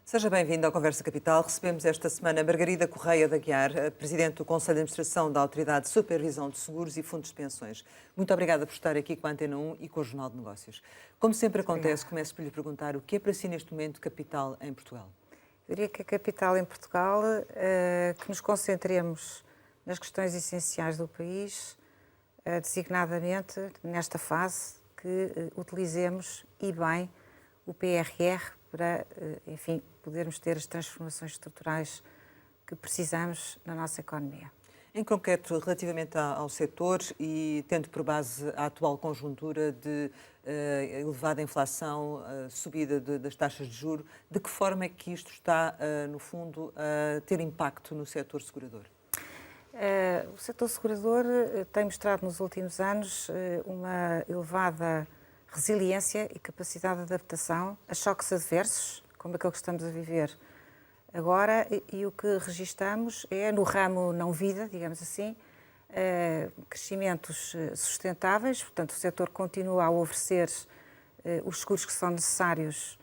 Seja bem-vindo ao Conversa Capital. Recebemos esta semana Margarida Correia de Aguiar, Presidente do Conselho de Administração da Autoridade de Supervisão de Seguros e Fundos de Pensões. Muito obrigada por estar aqui com a Antena 1 e com o Jornal de Negócios. Como sempre acontece, começo por lhe perguntar o que é para si neste momento capital em Portugal? Eu diria que a capital em Portugal, que nos concentremos nas questões essenciais do país, designadamente nesta fase, que utilizemos e bem o PRR para, enfim, podermos ter as transformações estruturais que precisamos na nossa economia. Em concreto, relativamente ao setor e tendo por base a atual conjuntura de elevada inflação, subida das taxas de juros, de que forma é que isto está, no fundo, a ter impacto no setor segurador? O setor segurador tem mostrado nos últimos anos uma elevada resiliência e capacidade de adaptação a choques adversos, como aquele que estamos a viver agora, e o que registamos é, no ramo não-vida, digamos assim, crescimentos sustentáveis. Portanto, o setor continua a oferecer os seguros que são necessários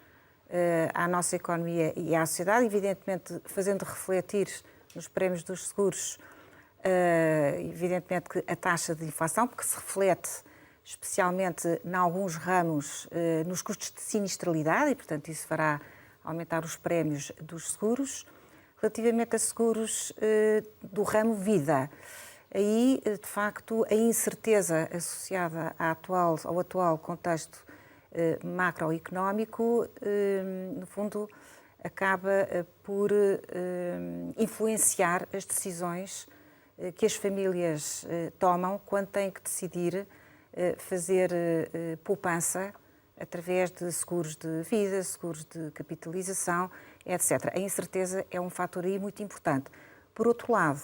à nossa economia e à sociedade, evidentemente fazendo refletir nos prémios dos seguros, evidentemente, que a taxa de inflação, porque se reflete especialmente em alguns ramos nos custos de sinistralidade e, portanto, isso fará aumentar os prémios dos seguros. Relativamente a seguros do ramo vida, aí, de facto, a incerteza associada ao atual contexto macroeconómico, no fundo, acaba por influenciar as decisões que as famílias tomam quando têm que decidir fazer poupança através de seguros de vida, seguros de capitalização, etc. A incerteza é um fator aí muito importante. Por outro lado,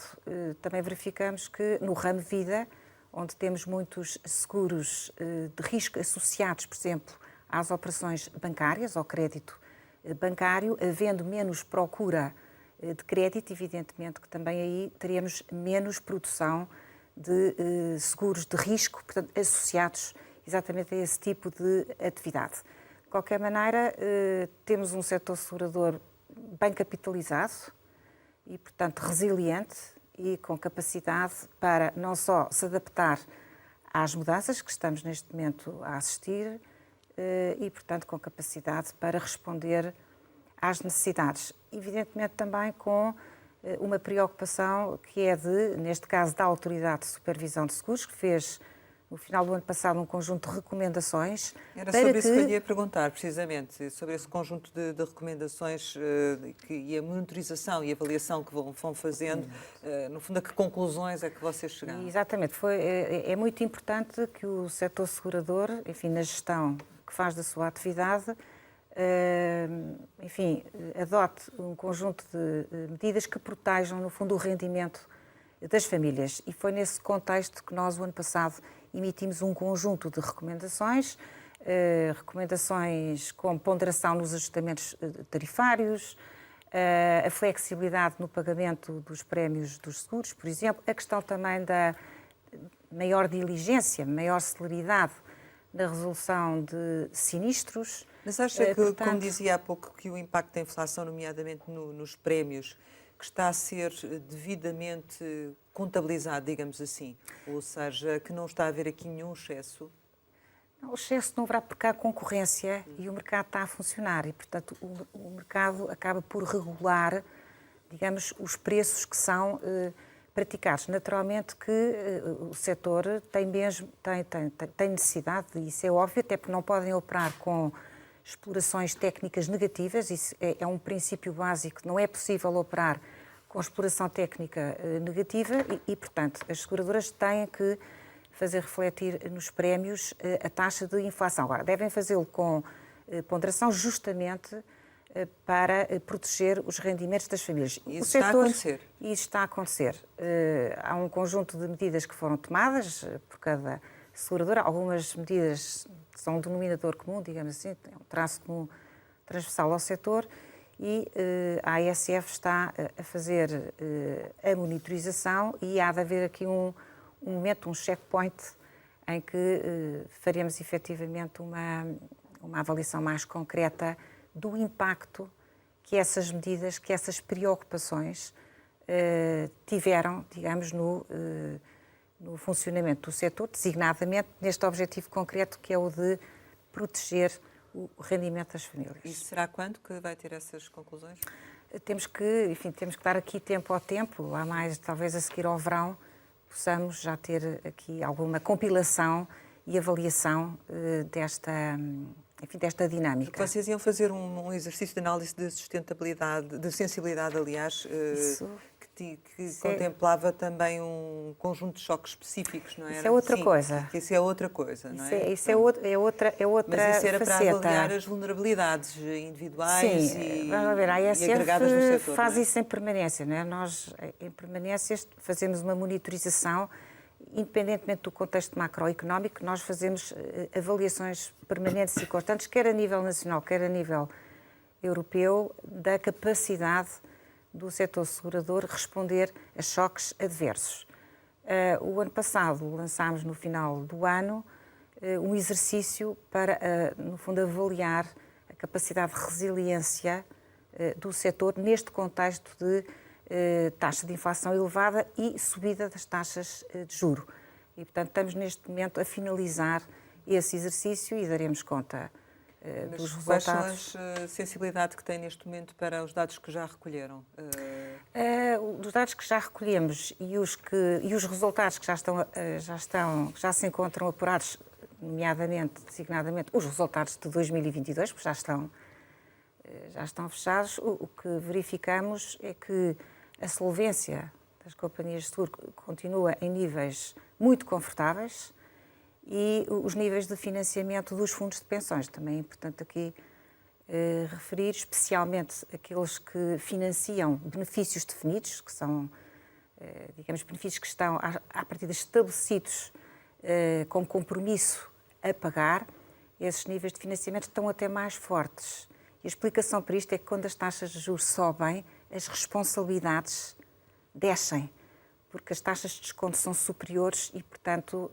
também verificamos que no ramo vida, onde temos muitos seguros de risco associados, por exemplo, às operações bancárias, ao crédito bancário, havendo menos procura de crédito, evidentemente que também aí teríamos menos produção de seguros de risco, portanto, associados exatamente a esse tipo de atividade. De qualquer maneira, temos um setor segurador bem capitalizado e, portanto, resiliente e com capacidade para não só se adaptar às mudanças que estamos neste momento a assistir e, portanto, com capacidade para responder às necessidades. Evidentemente também com uma preocupação que é neste caso, da Autoridade de Supervisão de Seguros, que fez no final do ano passado um conjunto de recomendações. Era sobre isso que eu ia perguntar, precisamente, sobre esse conjunto de recomendações e a monitorização e avaliação que vão fazendo, no fundo, a que conclusões é que vocês chegaram? Exatamente. É muito importante que o setor segurador, enfim, na gestão que faz da sua atividade, enfim, adote um conjunto de medidas que protejam, no fundo, o rendimento das famílias. E foi nesse contexto que nós, o ano passado, emitimos um conjunto de recomendações, recomendações com ponderação nos ajustamentos tarifários, a flexibilidade no pagamento dos prémios dos seguros, por exemplo, a questão também da maior diligência, maior celeridade na resolução de sinistros. Mas acha que, portanto, como dizia há pouco, que o impacto da inflação, nomeadamente nos prémios, que está a ser devidamente contabilizado, digamos assim, ou seja, que não está a haver aqui nenhum excesso? Não, o excesso não haverá porque há concorrência e o mercado está a funcionar e, portanto, o mercado acaba por regular, digamos, os preços que são praticados. Naturalmente que o setor tem necessidade, e isso é óbvio, até porque não podem operar com explorações técnicas negativas, isso é um princípio básico, não é possível operar com exploração técnica negativa e, portanto, as seguradoras têm que fazer refletir nos prémios a taxa de inflação. Agora, devem fazê-lo com ponderação justamente para proteger os rendimentos das famílias. Isso está a acontecer? Isso está a acontecer. Há um conjunto de medidas que foram tomadas por cada seguradora, algumas medidas são um denominador comum, digamos assim, é um traço comum transversal ao setor e a ASF está a fazer a monitorização e há de haver aqui um momento, um checkpoint, em que faremos efetivamente uma avaliação mais concreta do impacto que essas medidas, que essas preocupações tiveram, digamos, no funcionamento do setor, designadamente neste objetivo concreto que é o de proteger o rendimento das famílias. E será quando que vai ter essas conclusões? Temos que dar aqui tempo ao tempo, há mais, talvez a seguir ao verão, possamos já ter aqui alguma compilação e avaliação desta dinâmica. Vocês iam fazer um exercício de análise de sustentabilidade, de sensibilidade, aliás, que contemplava também um conjunto de choques específicos, não era? Isso é outra coisa. Isso é outra coisa, não é? Isso é outra Mas isso era faceta. para avaliar as vulnerabilidades individuais vamos ver, a e agregadas no ASF setor. faz não é? isso em permanência, não é? Nós, em permanência, fazemos uma monitorização, independentemente do contexto macroeconómico, nós fazemos avaliações permanentes e constantes, quer a nível nacional, quer a nível europeu, da capacidade do setor segurador responder a choques adversos. O ano passado lançámos, no final do ano, um exercício para, no fundo, avaliar a capacidade de resiliência do setor neste contexto de taxa de inflação elevada e subida das taxas de juro. E, portanto, estamos neste momento a finalizar esse exercício e daremos conta dos Quais resultados. são as sensibilidades que têm neste momento para os dados que já recolheram? Dos dados que já recolhemos e os resultados que já se encontram apurados, nomeadamente, designadamente, os resultados de 2022, porque já estão fechados, o que verificamos é que a solvência das companhias de seguro continua em níveis muito confortáveis e os níveis de financiamento dos fundos de pensões. Também é importante aqui referir, especialmente aqueles que financiam benefícios definidos, que são, digamos, benefícios que estão, à partida, estabelecidos como compromisso a pagar. Esses níveis de financiamento estão até mais fortes. E a explicação para isto é que quando as taxas de juros sobem, as responsabilidades descem, porque as taxas de desconto são superiores e, portanto,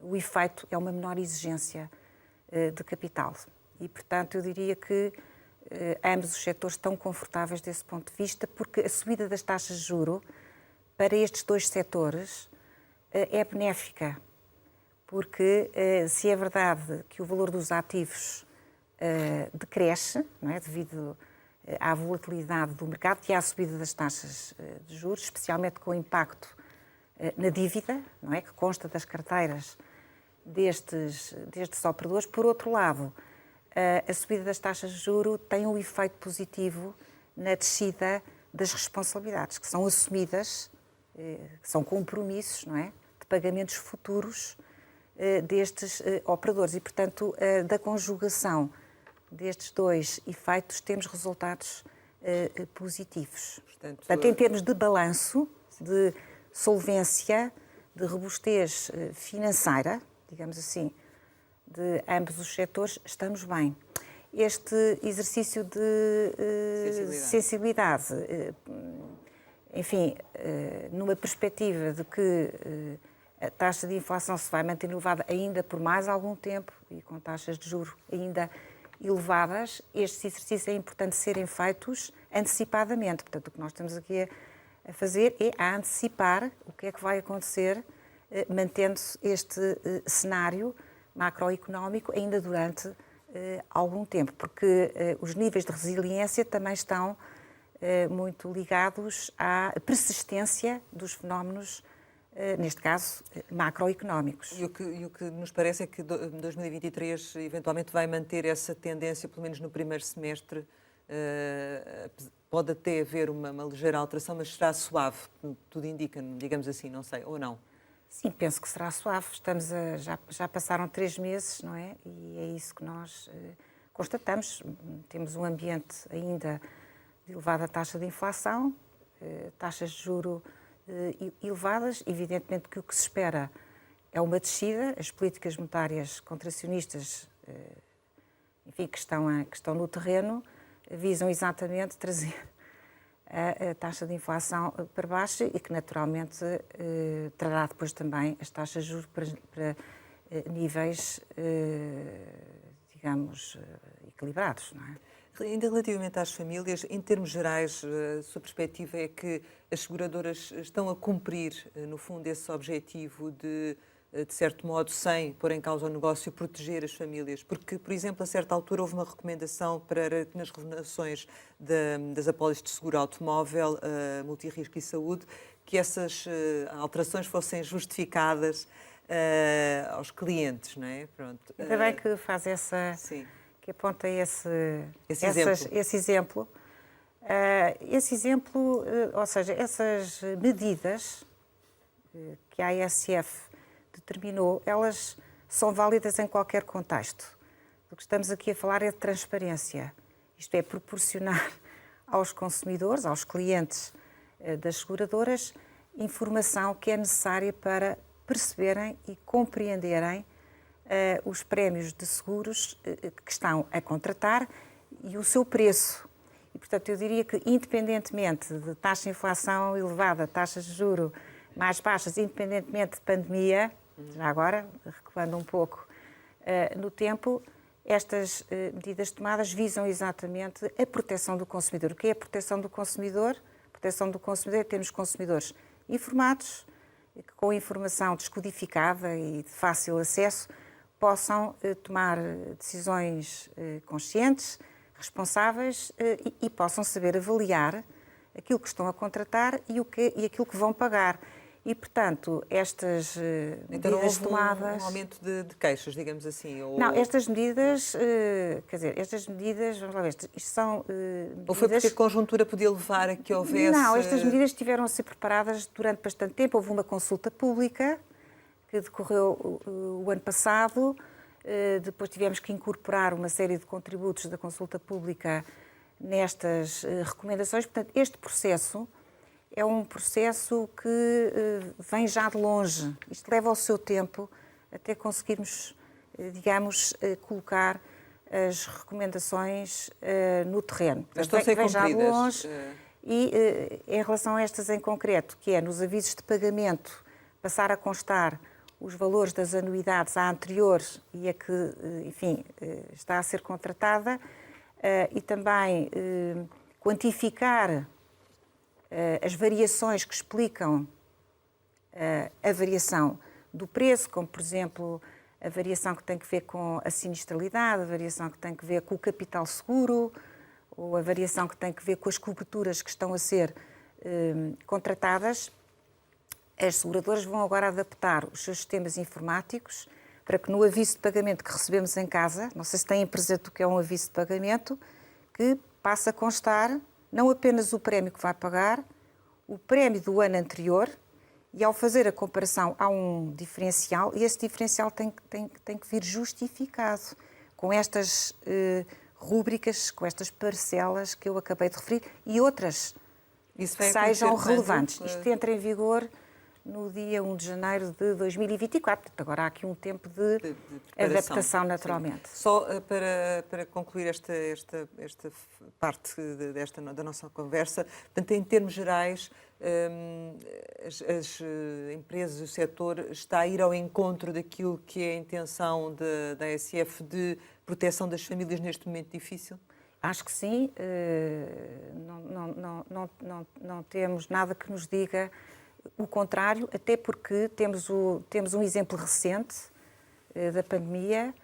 o efeito é uma menor exigência de capital. E, portanto, eu diria que ambos os setores estão confortáveis desse ponto de vista, porque a subida das taxas de juro para estes dois setores é benéfica, porque se é verdade que o valor dos ativos decresce, não é? Devido à volatilidade do mercado e à subida das taxas de juros, especialmente com o impacto na dívida, não é? Que consta das carteiras destes operadores. Por outro lado, a subida das taxas de juros tem um efeito positivo na descida das responsabilidades, que são assumidas, que são compromissos, não é? De pagamentos futuros destes operadores. E, portanto, da conjugação destes dois efeitos, temos resultados positivos. Portanto, em termos de balanço, de solvência, de robustez financeira, digamos assim, de ambos os setores, estamos bem. Este exercício de sensibilidade, enfim, numa perspectiva de que a taxa de inflação se vai manter elevada ainda por mais algum tempo e com taxas de juros ainda elevadas, estes exercícios é importante serem feitos antecipadamente. Portanto, o que nós estamos aqui a fazer é a antecipar o que é que vai acontecer, mantendo-se este cenário macroeconómico ainda durante algum tempo, porque os níveis de resiliência também estão muito ligados à persistência dos fenómenos, neste caso, macroeconómicos. E o que nos parece é que 2023 eventualmente vai manter essa tendência, pelo menos no primeiro semestre. Pode até haver uma ligeira alteração, mas será suave, tudo indica, digamos assim, não sei, ou não? Sim, penso que será suave. Já passaram 3 meses, não é? E é isso que nós constatamos. Temos um ambiente ainda de elevada taxa de inflação, taxas de juro elevadas. Evidentemente que o que se espera é uma descida. As políticas monetárias contracionistas, enfim, que estão no terreno, visam exatamente trazer a taxa de inflação para baixo e que naturalmente trará depois também as taxas de juros para níveis, digamos, equilibrados, não é? Ainda relativamente às famílias, em termos gerais, a sua perspectiva é que as seguradoras estão a cumprir, no fundo, esse objetivo de certo modo, sem pôr em causa o negócio, proteger as famílias? Porque, por exemplo, a certa altura houve uma recomendação para que nas renovações das apólices de seguro automóvel, multirrisco e saúde, que essas alterações fossem justificadas aos clientes, não é? Pronto. Ainda bem que faz essa... Sim. Que aponta esse exemplo. Esse exemplo, ou seja, essas medidas que a ASF determinou, elas são válidas em qualquer contexto. O que estamos aqui a falar é de transparência. Isto é, proporcionar aos consumidores, aos clientes das seguradoras, informação que é necessária para perceberem e compreenderem os prémios de seguros que estão a contratar e o seu preço. E, portanto, eu diria que, independentemente de taxa de inflação elevada, taxas de juros mais baixas, independentemente de pandemia, já agora, recuando um pouco no tempo, estas medidas tomadas visam exatamente a proteção do consumidor. O que é a proteção do consumidor? A proteção do consumidor é termos consumidores informados, que com informação descodificada e de fácil acesso possam tomar decisões conscientes, responsáveis e possam saber avaliar aquilo que estão a contratar e aquilo que vão pagar. E, portanto, estas medidas tomadas... um aumento de queixas, digamos assim? Ou... Não, estas medidas, vamos lá ver, isto são medidas... Ou foi porque a conjuntura podia levar a que houvesse... Não, estas medidas tiveram a ser preparadas durante bastante tempo. Houve uma consulta pública que decorreu o ano passado. Depois tivemos que incorporar uma série de contributos da consulta pública nestas recomendações. Portanto, este processo é um processo que vem já de longe. Isto leva o seu tempo até conseguirmos, digamos, colocar as recomendações no terreno. Estão a ser vem já de cumpridas. longe. E em relação a estas em concreto, que é nos avisos de pagamento passar a constar os valores das anuidades à anterior e a que, enfim, está a ser contratada, e também quantificar as variações que explicam a variação do preço, como, por exemplo, a variação que tem que ver com a sinistralidade, a variação que tem que ver com o capital seguro, ou a variação que tem que ver com as coberturas que estão a ser contratadas. As seguradoras vão agora adaptar os seus sistemas informáticos para que no aviso de pagamento que recebemos em casa, não sei se têm presente o que é um aviso de pagamento, que passe a constar não apenas o prémio que vai pagar, o prémio do ano anterior, e ao fazer a comparação há um diferencial, e esse diferencial tem que vir justificado com estas rúbricas, com estas parcelas que eu acabei de referir e outras que sejam relevantes. Isto entra em vigor no dia 1 de janeiro de 2024. Portanto, agora há aqui um tempo de adaptação, naturalmente. Sim. Só para concluir esta parte da nossa conversa, portanto, em termos gerais, as empresas e o setor está a ir ao encontro daquilo que é a intenção da ASF de proteção das famílias neste momento difícil? Acho que sim. Não temos nada que nos diga o contrário, até porque temos um exemplo recente da pandemia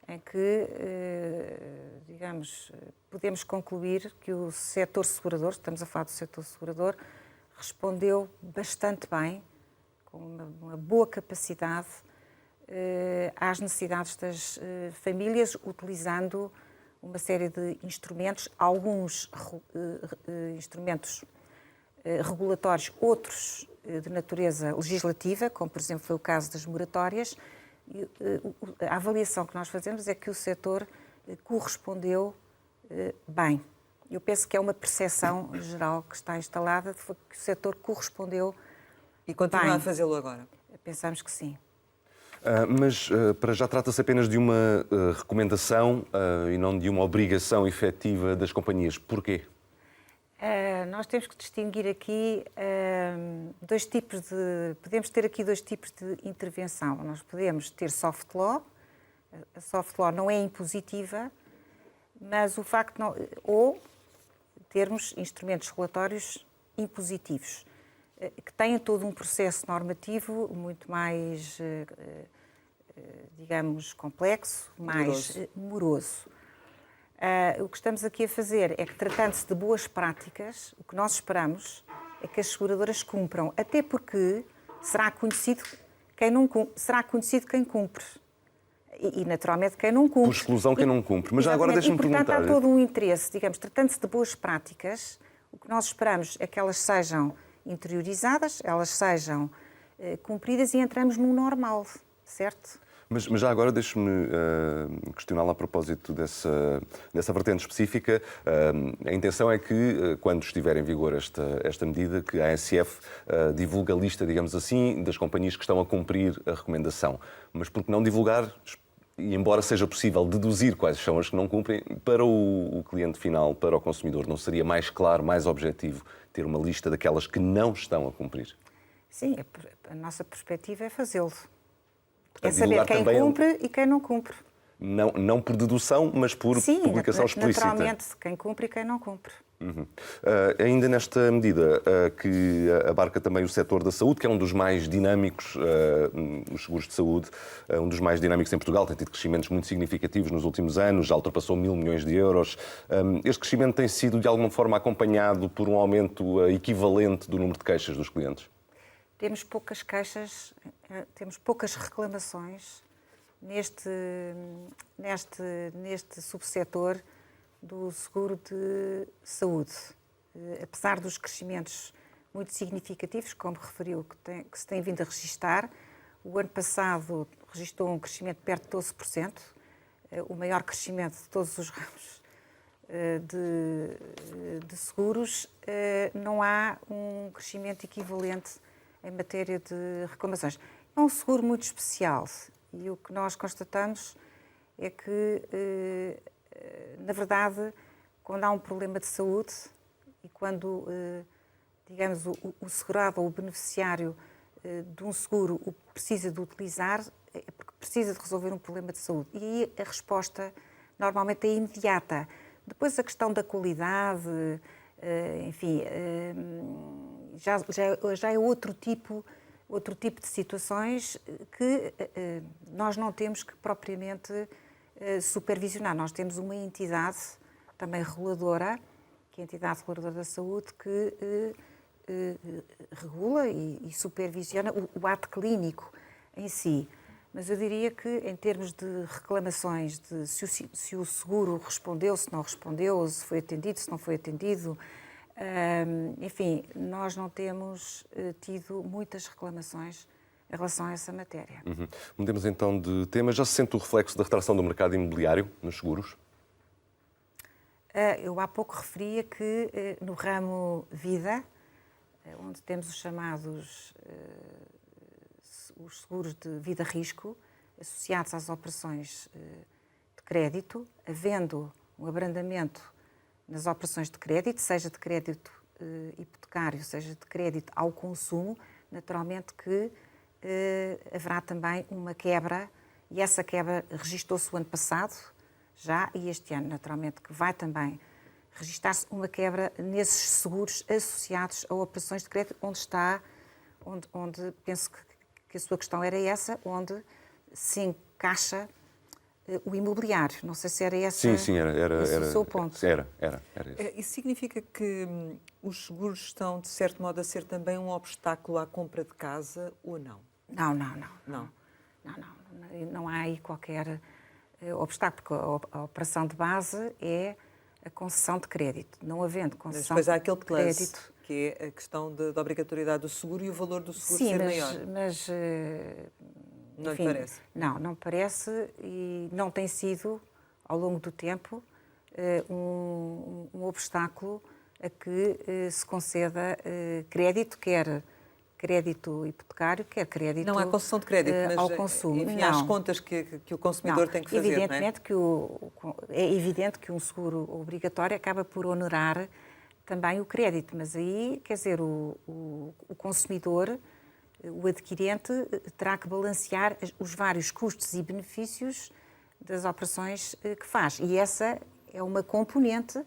em que, digamos, podemos concluir que o setor segurador, estamos a falar do setor segurador, respondeu bastante bem, com uma boa capacidade às necessidades das famílias, utilizando uma série de instrumentos, alguns instrumentos regulatórios, outros de natureza legislativa, como por exemplo foi o caso das moratórias. A avaliação que nós fazemos é que o setor correspondeu bem. Eu penso que é uma percepção geral que está instalada de que o setor correspondeu e continua bem. A fazê-lo agora? Pensamos que sim. Mas para já trata-se apenas de uma recomendação e não de uma obrigação efetiva das companhias. Porquê? Nós temos que distinguir aqui dois tipos de... Podemos ter aqui dois tipos de intervenção. Nós podemos ter soft law. A soft law não é impositiva, mas o facto de não... Ou termos instrumentos regulatórios impositivos, que tenham todo um processo normativo muito mais, digamos, complexo, mais moroso. O que estamos aqui a fazer é que, tratando-se de boas práticas, o que nós esperamos é que as seguradoras cumpram, até porque será conhecido quem cumpre. E, naturalmente, quem não cumpre. Por exclusão, quem não cumpre. Mas já agora deixa-me perguntar. Portanto, há todo um interesse, digamos, tratando-se de boas práticas, o que nós esperamos é que elas sejam interiorizadas, elas sejam cumpridas e entramos num normal, certo? Mas já agora deixe-me questioná-la a propósito dessa vertente específica. A intenção é que, quando estiver em vigor esta medida, que a ASF divulgue a lista, digamos assim, das companhias que estão a cumprir a recomendação. Mas por que não divulgar, e embora seja possível deduzir quais são as que não cumprem, para o cliente final, para o consumidor, não seria mais claro, mais objetivo, ter uma lista daquelas que não estão a cumprir? Sim, a nossa perspectiva é fazê-lo. É divulgar saber quem também cumpre e quem não cumpre. Não por dedução, mas por publicação explícita. Naturalmente, quem cumpre e quem não cumpre. Ainda nesta medida que abarca também o setor da saúde, que é um dos mais dinâmicos, os seguros de saúde, um dos mais dinâmicos em Portugal, tem tido crescimentos muito significativos nos últimos anos, já ultrapassou 1.000 milhões de euros. Este crescimento tem sido, de alguma forma, acompanhado por um aumento equivalente do número de queixas dos clientes? Temos poucas queixas, temos poucas reclamações neste subsetor do seguro de saúde. Apesar dos crescimentos muito significativos, como referiu, que se tem vindo a registar, o ano passado registrou um crescimento perto de 12%, o maior crescimento de todos os ramos de seguros. Não há um crescimento equivalente em matéria de reclamações. É um seguro muito especial e o que nós constatamos é que, na verdade, quando há um problema de saúde e quando, digamos, o segurado ou o beneficiário de um seguro o precisa de utilizar, é porque precisa de resolver um problema de saúde. E aí a resposta normalmente é imediata. Depois a questão da qualidade, enfim, já é outro tipo de situações que nós não temos que propriamente supervisionar. Nós temos uma entidade também reguladora, que é a Entidade Reguladora da Saúde, que regula e supervisiona o ato clínico em si. Mas eu diria que, em termos de reclamações, de se o seguro respondeu, se não respondeu, se foi atendido, se não foi atendido, enfim, nós não temos tido muitas reclamações em relação a essa matéria. Mudemos então de tema. Já se sente o reflexo da retração do mercado imobiliário nos seguros? Eu há pouco referia que no ramo vida, onde temos os chamados os seguros de vida-risco, associados às operações de crédito, havendo um abrandamento nas operações de crédito, seja de crédito hipotecário, seja de crédito ao consumo, naturalmente que haverá também uma quebra, e essa quebra registou-se o ano passado, já, e este ano, naturalmente, que vai também registar-se uma quebra nesses seguros associados a operações de crédito, onde penso que a sua questão era essa, onde se encaixa o imobiliário. Não sei se era essa sim, era o seu ponto. Era isso. Isso significa que os seguros estão, de certo modo, a ser também um obstáculo à compra de casa ou não? Não há aí qualquer obstáculo, porque a operação de base é a concessão de crédito. Não havendo concessão Mas depois há aquele de plus, crédito... que é a questão da obrigatoriedade do seguro e o valor do seguro Sim, ser maior. mas Não enfim, lhe parece? Não me parece, e não tem sido, ao longo do tempo, um obstáculo a que se conceda crédito, quer crédito hipotecário, quer crédito não há concessão de crédito, mas ao consumo. enfim, há as contas que o consumidor tem que fazer, evidentemente, não é? É evidente que um seguro obrigatório acaba por onerar também o crédito, mas aí, quer dizer, o consumidor, o adquirente, terá que balancear os vários custos e benefícios das operações que faz. E essa é uma componente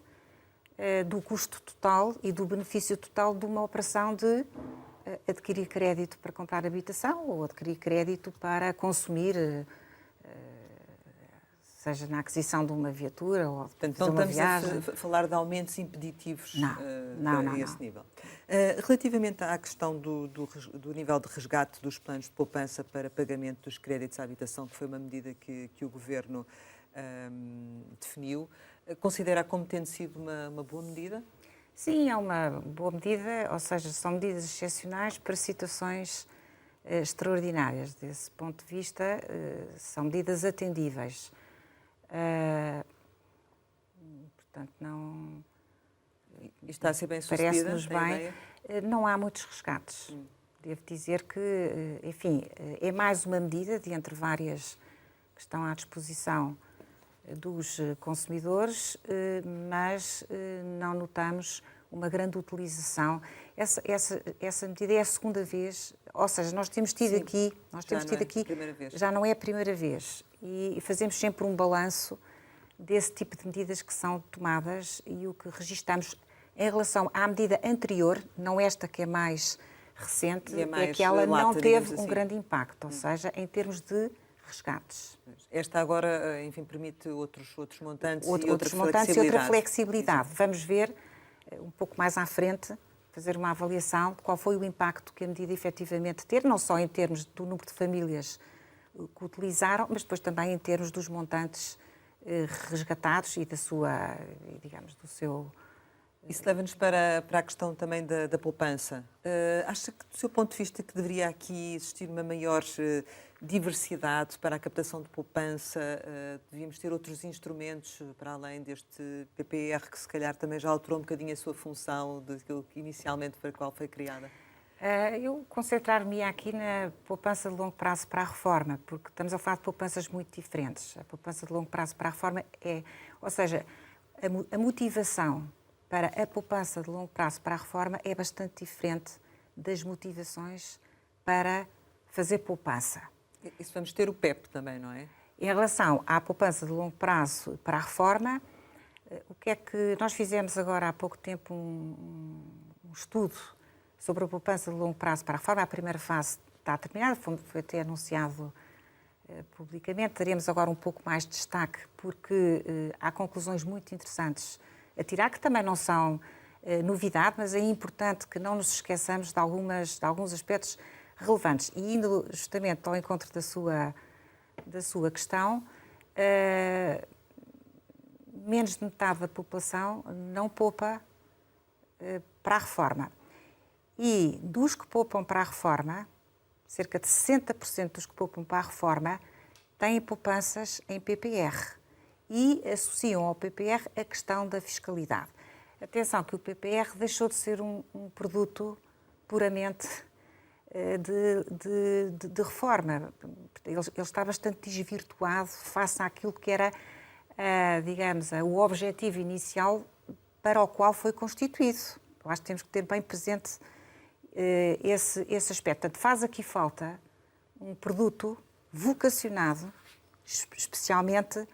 do custo total e do benefício total de uma operação de adquirir crédito para comprar habitação ou adquirir crédito para consumir, seja na aquisição de uma viatura ou Portanto, fazer não uma estamos viagem. a falar de aumentos impeditivos Não. a esse nível. Relativamente à questão do nível de resgate dos planos de poupança para pagamento dos créditos à habitação, que foi uma medida que o Governo definiu, considera como tendo sido uma boa medida? Sim, é uma boa medida, ou seja, são medidas excepcionais para situações extraordinárias. Desse ponto de vista, são medidas atendíveis. Portanto, não... E está a ser bem sucedida? Parece-nos bem. Não há muitos resgates. Devo dizer que, enfim, é mais uma medida de entre várias que estão à disposição dos consumidores, mas não notamos uma grande utilização. Essa medida é a segunda vez, ou seja, nós temos tido aqui, já não é a primeira vez, e fazemos sempre um balanço desse tipo de medidas que são tomadas e o que registamos em relação à medida anterior, não esta que é mais recente, é que ela não teve um grande impacto, ou seja, em termos de resgates. Esta agora, enfim, permite outros montantes e outra flexibilidade. Vamos ver um pouco mais à frente, fazer uma avaliação de qual foi o impacto que a medida efetivamente teve, não só em termos do número de famílias que utilizaram, mas depois também em termos dos montantes resgatados e da sua, digamos, do seu... Isso leva-nos para a questão também da poupança. Acha que, do seu ponto de vista, que deveria aqui existir uma maior diversidade para a captação de poupança? Devíamos ter outros instrumentos para além deste PPR, que se calhar também já alterou um bocadinho a sua função daquilo que inicialmente para a qual foi criada? Eu concentrar-me aqui na poupança de longo prazo para a reforma, porque estamos a falar de poupanças muito diferentes. A poupança de longo prazo para a reforma ou seja, a motivação para a poupança de longo prazo para a reforma é bastante diferente das motivações para fazer poupança. Isso vamos ter o PEP também, não é? Em relação à poupança de longo prazo para a reforma, o que é que nós fizemos agora há pouco tempo um estudo sobre a poupança de longo prazo para a reforma. A primeira fase está terminada, foi até anunciado publicamente. Daremos agora um pouco mais de destaque porque há conclusões muito interessantes a tirar, que também não são novidade, mas é importante que não nos esqueçamos de alguns aspectos relevantes. E indo justamente ao encontro da sua questão, menos de metade da população não poupa para a reforma. E dos que poupam para a reforma, cerca de 60% dos que poupam para a reforma têm poupanças em PPR. E associam ao PPR a questão da fiscalidade. Atenção que o PPR deixou de ser um produto puramente de reforma. Ele está bastante desvirtuado face àquilo que era, digamos, o objetivo inicial para o qual foi constituído. Eu acho que temos que ter bem presente esse aspecto. Portanto, faz aqui falta um produto vocacionado especialmente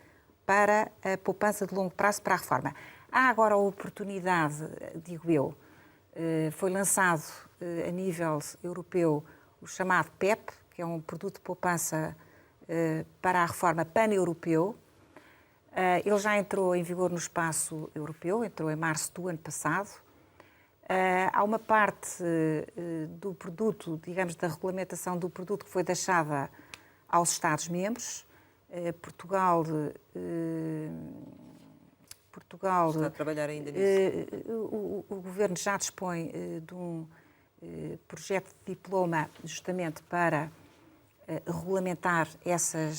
para a poupança de longo prazo para a reforma. Há agora a oportunidade, digo eu, foi lançado a nível europeu o chamado PEP, que é um produto de poupança para a reforma pan-europeu. Ele já entrou em vigor no espaço europeu, entrou em março do ano passado. Há uma parte do produto, digamos, da regulamentação do produto que foi deixada aos Estados-membros. Portugal está a trabalhar ainda nisso. O Governo já dispõe de um projeto de diploma justamente para regulamentar essa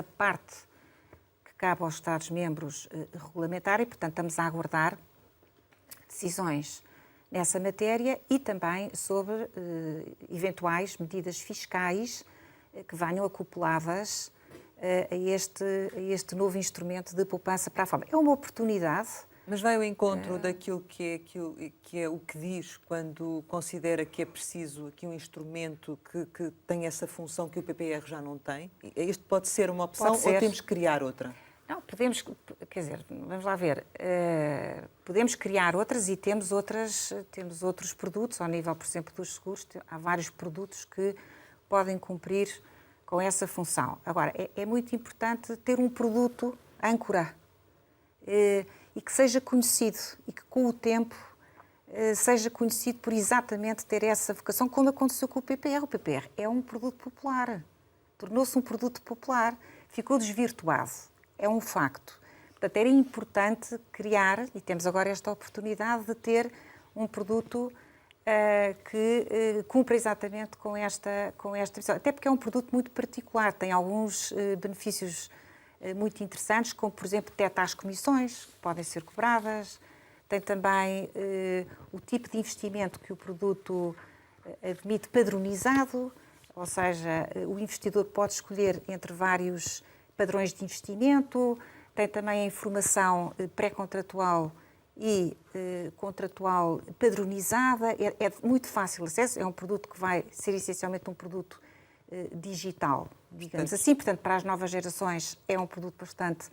parte que cabe aos Estados-membros regulamentar e, portanto, estamos a aguardar decisões nessa matéria e também sobre eventuais medidas fiscais que venham acopladas a este novo instrumento de poupança para a reforma. É uma oportunidade. Mas vai ao encontro daquilo que é o que diz quando considera que é preciso aqui um instrumento que tem essa função que o PPR já não tem? Este pode ser uma opção ou temos que criar outra? Não, podemos, quer dizer, vamos lá ver, podemos criar outras e temos outros produtos, ao nível, por exemplo, dos seguros, há vários produtos que podem cumprir com essa função. Agora, é muito importante ter um produto âncora e que seja conhecido e que com o tempo seja conhecido por exatamente ter essa vocação, como aconteceu com o PPR. O PPR é um produto popular, tornou-se um produto popular, ficou desvirtuado. É um facto. Portanto, era importante criar, e temos agora esta oportunidade de ter um produto que cumpra exatamente com esta visão. Até porque é um produto muito particular, tem alguns benefícios muito interessantes, como, por exemplo, detecta as comissões que podem ser cobradas, tem também o tipo de investimento que o produto admite padronizado, ou seja, o investidor pode escolher entre vários padrões de investimento, tem também a informação pré-contratual e contratual padronizada, é de muito fácil acesso, é um produto que vai ser essencialmente um produto digital, digamos assim, portanto, para as novas gerações é um produto bastante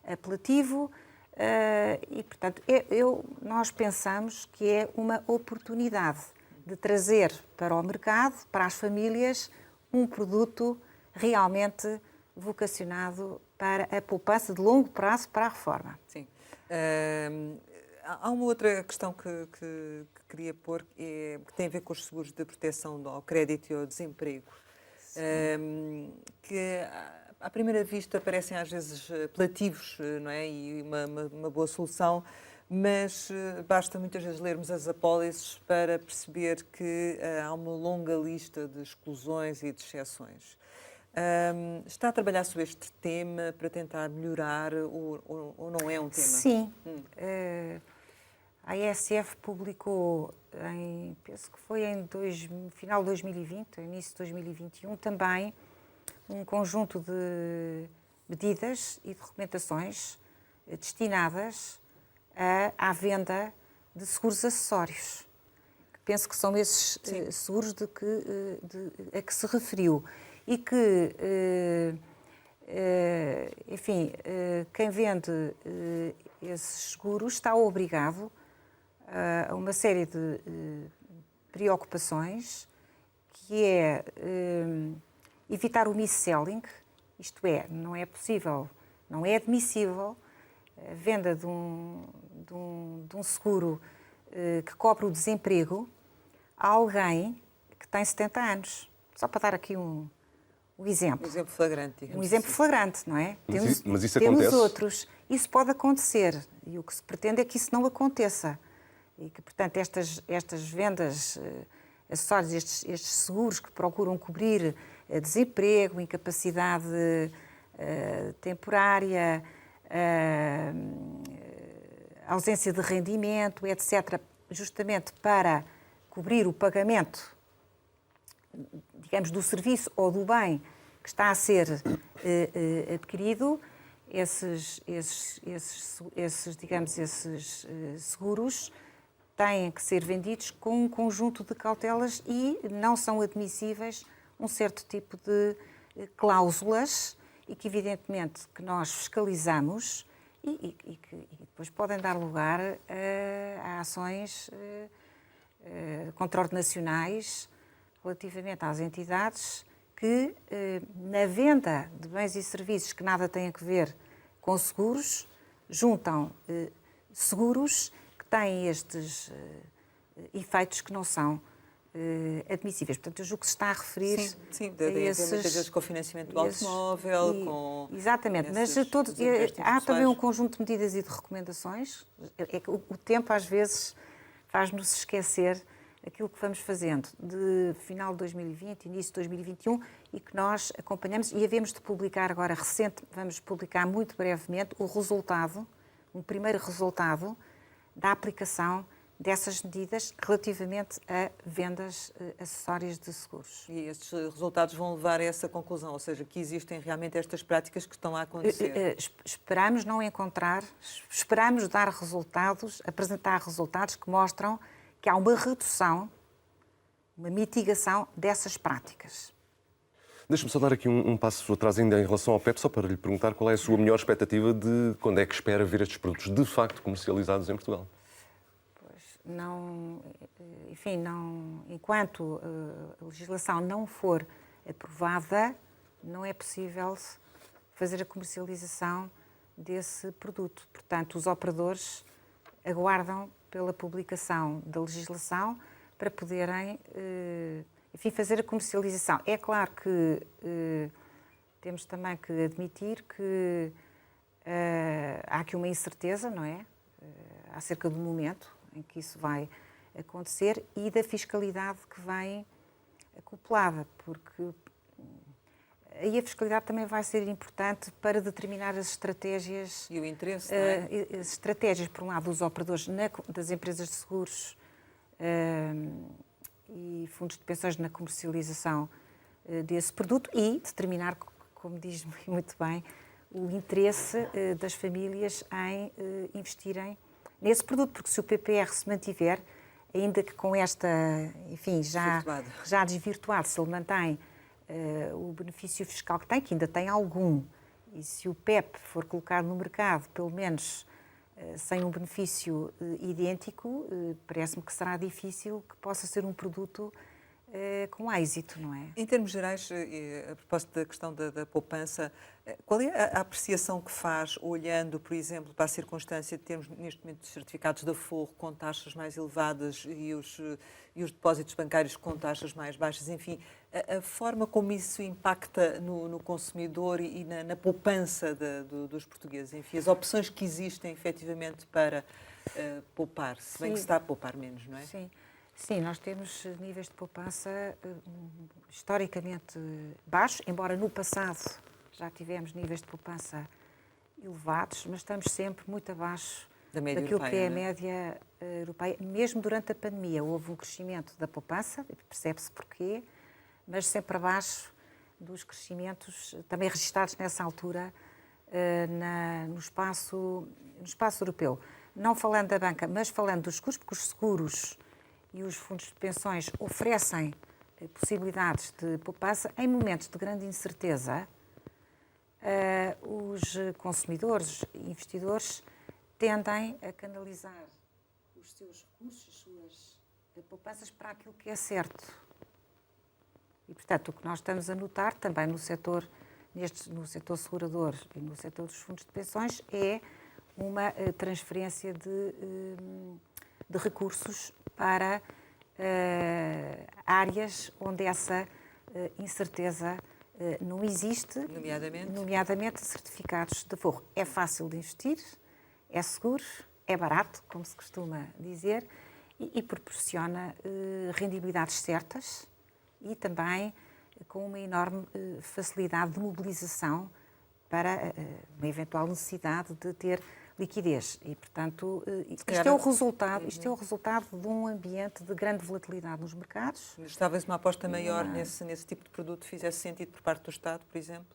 apelativo e, portanto, nós pensamos que é uma oportunidade de trazer para o mercado, para as famílias, um produto realmente vocacionado para a poupança de longo prazo para a reforma. Sim. Há uma outra questão que queria pôr, que tem a ver com os seguros de proteção ao crédito e ao desemprego, que à primeira vista parecem às vezes apelativos, não é? E uma boa solução, mas basta muitas vezes lermos as apólices para perceber que há uma longa lista de exclusões e de exceções. Está a trabalhar sobre este tema para tentar melhorar ou não é um tema? Sim. A ESF publicou, penso que foi em final de 2020, início de 2021, também um conjunto de medidas e de recomendações destinadas à venda de seguros acessórios. Penso que são esses seguros a que se referiu. E que, enfim, quem vende esses seguros está obrigado a uma série de preocupações, que é evitar o mis-selling, isto é, não é possível, não é admissível a venda de um seguro que cobre o desemprego a alguém que tem 70 anos. Só para dar aqui um exemplo. Um exemplo flagrante, digamos. Um exemplo assim. flagrante, não é? Mas isso temos acontece? outros. Isso pode acontecer. E o que se pretende é que isso não aconteça. E que, portanto, estas vendas acessórios, estes seguros que procuram cobrir desemprego, incapacidade temporária, ausência de rendimento, etc., justamente para cobrir o pagamento, digamos, do serviço ou do bem que está a ser adquirido, esses seguros têm que ser vendidos com um conjunto de cautelas e não são admissíveis um certo tipo de cláusulas e que, evidentemente, que nós fiscalizamos e que depois podem dar lugar a ações contraordenacionais relativamente às entidades que, na venda de bens e serviços que nada têm a ver com seguros, juntam seguros que têm estes efeitos que não são admissíveis. Portanto, eu julgo que se está a referir sim, a esses... muitas vezes com o financiamento do automóvel, com... Exatamente, mas há também um conjunto de medidas e de recomendações. É que o tempo, às vezes, faz-nos esquecer aquilo que vamos fazendo de final de 2020, início de 2021 e que nós acompanhamos e havemos de publicar agora vamos publicar muito brevemente o resultado, um primeiro resultado da aplicação dessas medidas relativamente a vendas acessórias de seguros. E estes resultados vão levar a essa conclusão, ou seja, que existem realmente estas práticas que estão a acontecer. Esperamos não encontrar, esperamos dar resultados, apresentar resultados que mostram que há uma redução, uma mitigação dessas práticas. Deixa-me só dar aqui um passo atrás ainda em relação ao PEP, só para lhe perguntar qual é a sua melhor expectativa de quando é que espera ver estes produtos de facto comercializados em Portugal. Não, enfim, enquanto a legislação não for aprovada, não é possível fazer a comercialização desse produto. Portanto, os operadores aguardam pela publicação da legislação para poderem, enfim, fazer a comercialização. É claro que temos também que admitir que há aqui uma incerteza, não é? Acerca do momento em que isso vai acontecer e da fiscalidade que vem acoplada, porque aí a fiscalidade também vai ser importante para determinar as estratégias. E o interesse, não é? As estratégias, por um lado, dos operadores das empresas de seguros e fundos de pensões na comercialização desse produto e determinar, como diz muito bem, o interesse das famílias em investirem nesse produto, porque se o PPR se mantiver, ainda que com esta, enfim, já desvirtuado, se ele mantém o benefício fiscal que tem, que ainda tem algum, e se o PEP for colocado no mercado, pelo menos sem um benefício idêntico, parece-me que será difícil que possa ser um produto com êxito, não é? Em termos gerais, a propósito da questão da poupança, qual é a apreciação que faz, olhando, por exemplo, para a circunstância de termos neste momento certificados da Forro com taxas mais elevadas e os depósitos bancários com taxas mais baixas, enfim, a forma como isso impacta no consumidor e na poupança dos portugueses, enfim, as opções que existem efetivamente para poupar, se bem que se está a poupar menos, não é? Sim, nós temos níveis de poupança historicamente baixos, embora no passado já tivemos níveis de poupança elevados, mas estamos sempre muito abaixo daquilo europeia, que é a média europeia. Mesmo durante a pandemia houve um crescimento da poupança, percebe-se porquê, mas sempre abaixo dos crescimentos também registados nessa altura no espaço europeu. Não falando da banca, mas falando dos seguros, porque os seguros e os fundos de pensões oferecem possibilidades de poupança em momentos de grande incerteza. Os consumidores e investidores tendem a canalizar os seus recursos, as suas poupanças para aquilo que é certo. E, portanto, o que nós estamos a notar também no setor segurador e no setor dos fundos de pensões é uma transferência de recursos para áreas onde essa incerteza não existe, nomeadamente certificados de Forro. É fácil de investir, é seguro, é barato, como se costuma dizer, e proporciona rendibilidades certas e também com uma enorme facilidade de mobilização para uma eventual necessidade de ter liquidez. E, portanto, isto é o resultado de um ambiente de grande volatilidade nos mercados. Mas talvez uma aposta maior nesse tipo de produto fizesse sentido por parte do Estado, por exemplo?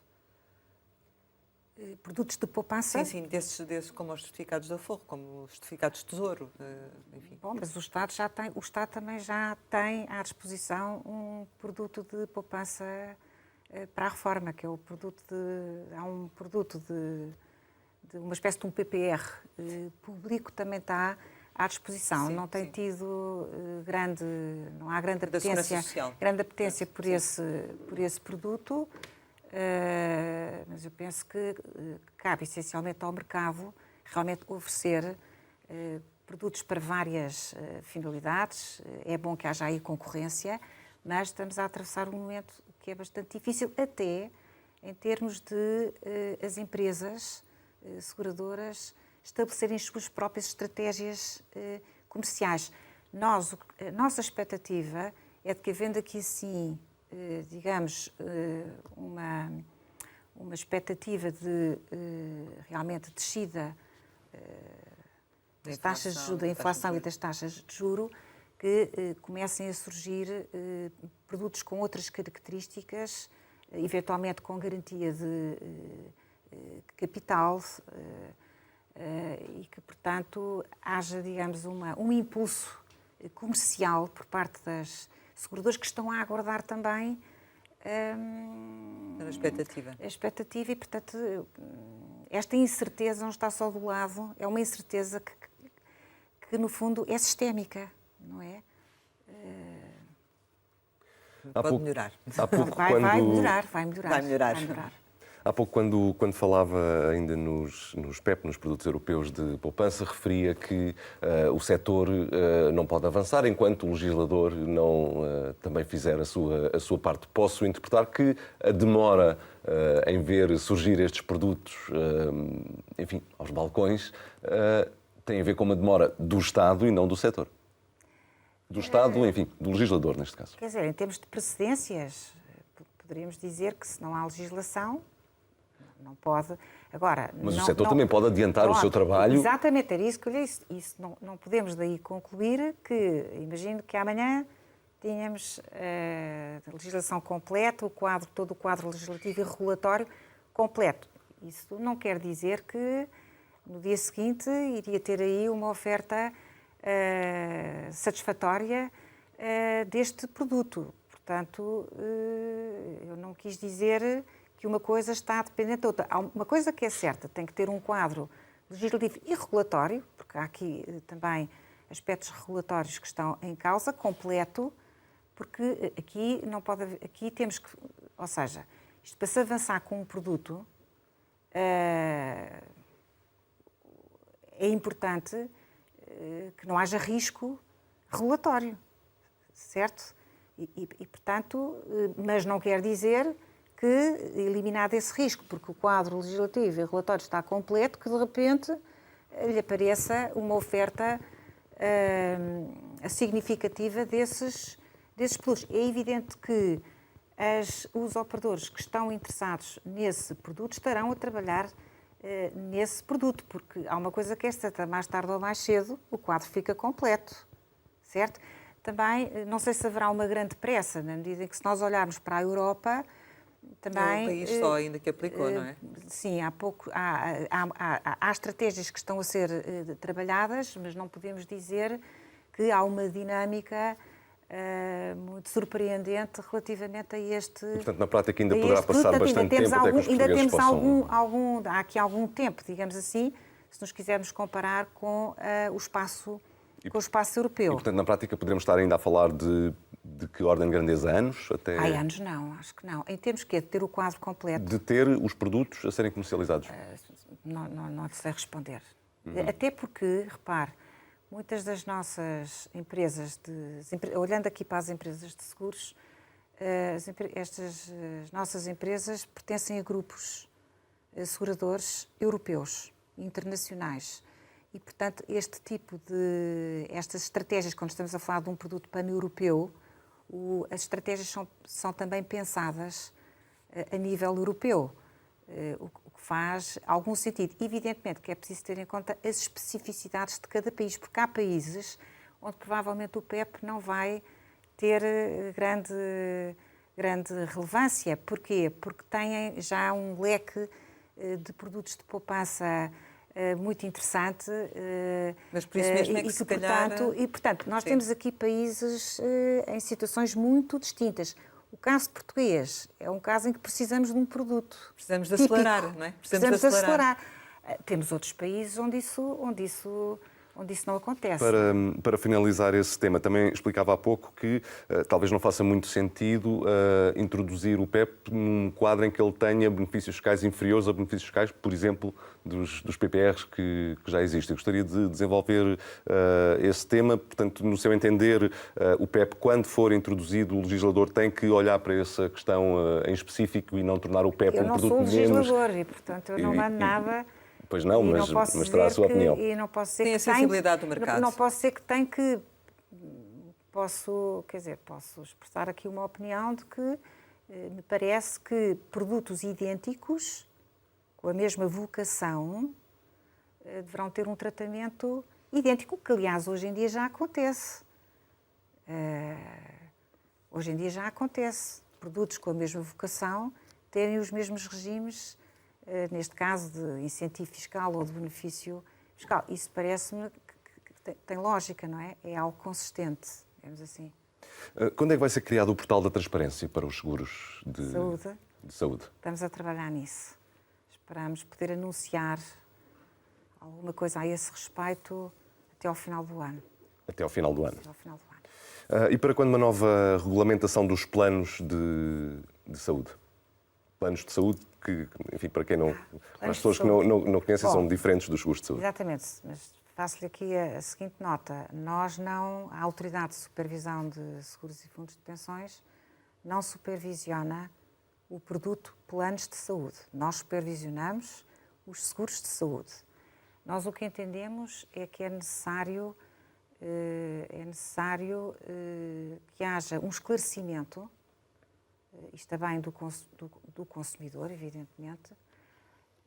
Produtos de poupança? Sim, desses como os certificados da Forro, como os certificados de Tesouro, enfim. Bom, mas o Estado também já tem à disposição um produto de poupança para a reforma, que é o produto há um produto de uma espécie de um PPR público também está à disposição. Não tem tido não há grande apetência por esse produto, mas eu penso que cabe essencialmente ao mercado realmente oferecer produtos para várias finalidades. É bom que haja aí concorrência, mas estamos a atravessar um momento que é bastante difícil, até em termos de as empresas seguradoras estabelecerem as suas próprias estratégias comerciais. A nossa expectativa é de que, havendo aqui sim, digamos, uma expectativa de realmente descida das taxas de juros, da inflação e das taxas de juro, que comecem a surgir produtos com outras características, eventualmente com garantia de capital, e que, portanto, haja, digamos, um impulso comercial por parte das seguradoras que estão a aguardar também Na expectativa. A expectativa e, portanto, esta incerteza não está só do lado, é uma incerteza que no fundo, é sistémica, não é? Pode melhorar. Há pouco, Vai melhorar. Vai melhorar. Há pouco, quando falava ainda nos PEP, nos produtos europeus de poupança, referia que o setor não pode avançar enquanto o legislador não também fizer a sua parte. Posso interpretar que a demora em ver surgir estes produtos, enfim, aos balcões, tem a ver com uma demora do Estado e não do setor? Do Estado, enfim, do legislador, neste caso. Quer dizer, em termos de precedências, poderíamos dizer que se não há legislação, não pode. Agora, mas o setor também pode adiantar o seu trabalho. Exatamente, era isso que eu lhe disse. Isso não podemos daí concluir que, imagino que amanhã tínhamos a legislação completa, todo o quadro legislativo e regulatório completo. Isso não quer dizer que no dia seguinte iria ter aí uma oferta satisfatória deste produto. Portanto, eu não quis dizer que uma coisa está dependente da outra. Há uma coisa que é certa, tem que ter um quadro legislativo e regulatório, porque há aqui também aspectos regulatórios que estão em causa, completo, porque aqui não pode haver, aqui temos que, ou seja, isto para se avançar com um produto, é importante que não haja risco regulatório, certo? E portanto, mas não quer dizer que, eliminado esse risco, porque o quadro legislativo e regulatório está completo, que de repente lhe apareça uma oferta significativa desses produtos. É evidente que os operadores que estão interessados nesse produto estarão a trabalhar nesse produto, porque há uma coisa que é certa, mais tarde ou mais cedo o quadro fica completo, certo? Também, não sei se haverá uma grande pressa, na medida em que se nós olharmos para a Europa, também... É um país só ainda que aplicou, não é? Sim, há estratégias que estão a ser trabalhadas, mas não podemos dizer que há uma dinâmica muito surpreendente relativamente a este... Portanto, na prática ainda poderá passar bastante tempo até que os portugueses possam... Há aqui algum tempo, digamos assim, se nos quisermos comparar com o espaço europeu. E, portanto, na prática poderemos estar ainda a falar de que ordem de grandeza? Anos? Até... Anos não, acho que não. Em termos de ter o quadro completo... De ter os produtos a serem comercializados? Não sei responder. Até porque, repare, muitas das nossas empresas, olhando aqui para as empresas de seguros, estas nossas empresas pertencem a grupos seguradores europeus, internacionais. E, portanto, estas estratégias, quando estamos a falar de um produto pan-europeu, as estratégias são também pensadas a nível europeu, o que faz algum sentido. Evidentemente que é preciso ter em conta as especificidades de cada país, porque há países onde provavelmente o PEP não vai ter grande relevância. Porquê? Porque têm já um leque de produtos de poupança muito interessante. Mas por isso mesmo é que se calhar... Portanto, nós temos aqui países em situações muito distintas. O caso português é um caso em que precisamos de um produto. Precisamos de acelerar, não é? Precisamos de acelerar. Temos outros países onde isso não acontece. Para finalizar esse tema, também explicava há pouco que talvez não faça muito sentido introduzir o PEP num quadro em que ele tenha benefícios fiscais inferiores a benefícios fiscais, por exemplo, dos PPRs que já existem. Eu gostaria de desenvolver esse tema. Portanto, no seu entender, o PEP, quando for introduzido, o legislador tem que olhar para essa questão em específico e não tornar o PEP um produto menos... Eu não sou legislador e, portanto, eu não mando nada... Pois não, mas terá a sua opinião. E não posso dizer tem a sensibilidade do mercado. Não posso dizer que tem que... Posso expressar aqui uma opinião de que me parece que produtos idênticos, com a mesma vocação, deverão ter um tratamento idêntico, que, aliás, hoje em dia já acontece. Hoje em dia já acontece. Produtos com a mesma vocação terem os mesmos regimes, neste caso de incentivo fiscal ou de benefício fiscal. Isso parece-me que tem lógica, não é? É algo consistente, digamos assim. Quando é que vai ser criado o portal da transparência para os seguros de saúde? Estamos a trabalhar nisso. Esperamos poder anunciar alguma coisa a esse respeito até ao final do ano. Até ao final do ano. Até ao final do ano. E para quando uma nova regulamentação dos planos de saúde? Planos de saúde que, enfim, para quem não... Para as pessoas que não conhecem, são diferentes dos seguros de saúde. Exatamente, mas faço-lhe aqui a seguinte nota. A Autoridade de Supervisão de Seguros e Fundos de Pensões não supervisiona o produto planos de saúde. Nós supervisionamos os seguros de saúde. Nós o que entendemos é que é necessário que haja um esclarecimento, isto também do consumidor, evidentemente,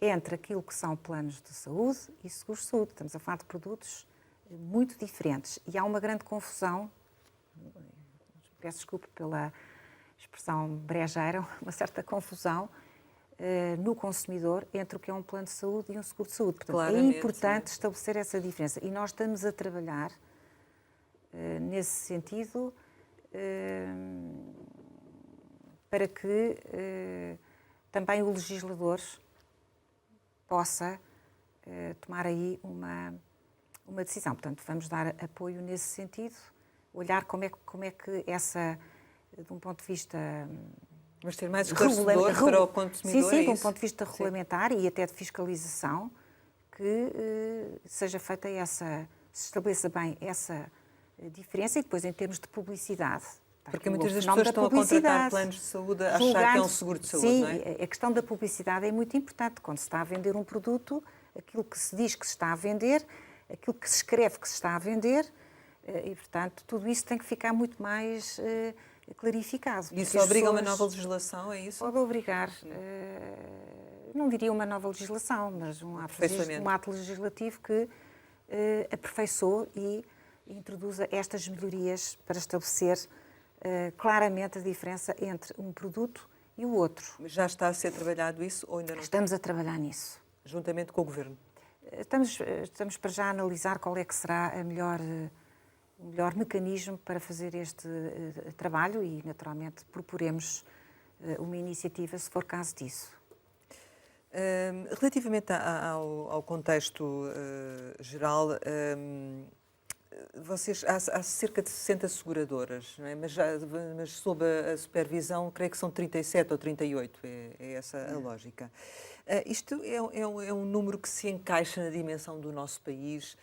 entre aquilo que são planos de saúde e seguros de saúde. Estamos a falar de produtos muito diferentes e há uma grande confusão, peço desculpa pela expressão brejeira, uma certa confusão no consumidor entre o que é um plano de saúde e um seguro de saúde. Portanto, é importante estabelecer essa diferença e nós estamos a trabalhar nesse sentido para que também o legislador possa tomar aí uma decisão. Portanto, vamos dar apoio nesse sentido, olhar como é que essa, de um ponto de vista... Mas ter mais esclarecedor para o consumidor. Sim, de um ponto de vista regulamentar e até de fiscalização, que seja feita se estabeleça bem essa diferença e depois em termos de publicidade. Porque muitas das pessoas estão a contratar planos de saúde a achar que é um seguro de saúde, sim, não é? A questão da publicidade é muito importante. Quando se está a vender um produto, aquilo que se diz que se está a vender, aquilo que se escreve que se está a vender, e, portanto, tudo isso tem que ficar muito mais clarificado. Isso obriga uma nova legislação, é isso? Pode obrigar, não diria uma nova legislação, mas um ato legislativo que aperfeiçoe e introduza estas melhorias para estabelecer claramente a diferença entre um produto e o outro. Mas já está a ser trabalhado isso ou ainda não? Estamos a trabalhar nisso. Juntamente com o Governo? Estamos para já a analisar qual é que será o melhor mecanismo para fazer este trabalho e, naturalmente, proporemos uma iniciativa se for caso disso. Relativamente ao contexto geral, há cerca de 60 seguradoras, não é? mas sob a supervisão, creio que são 37 ou 38, é essa a lógica. Isto é um número que se encaixa na dimensão do nosso país.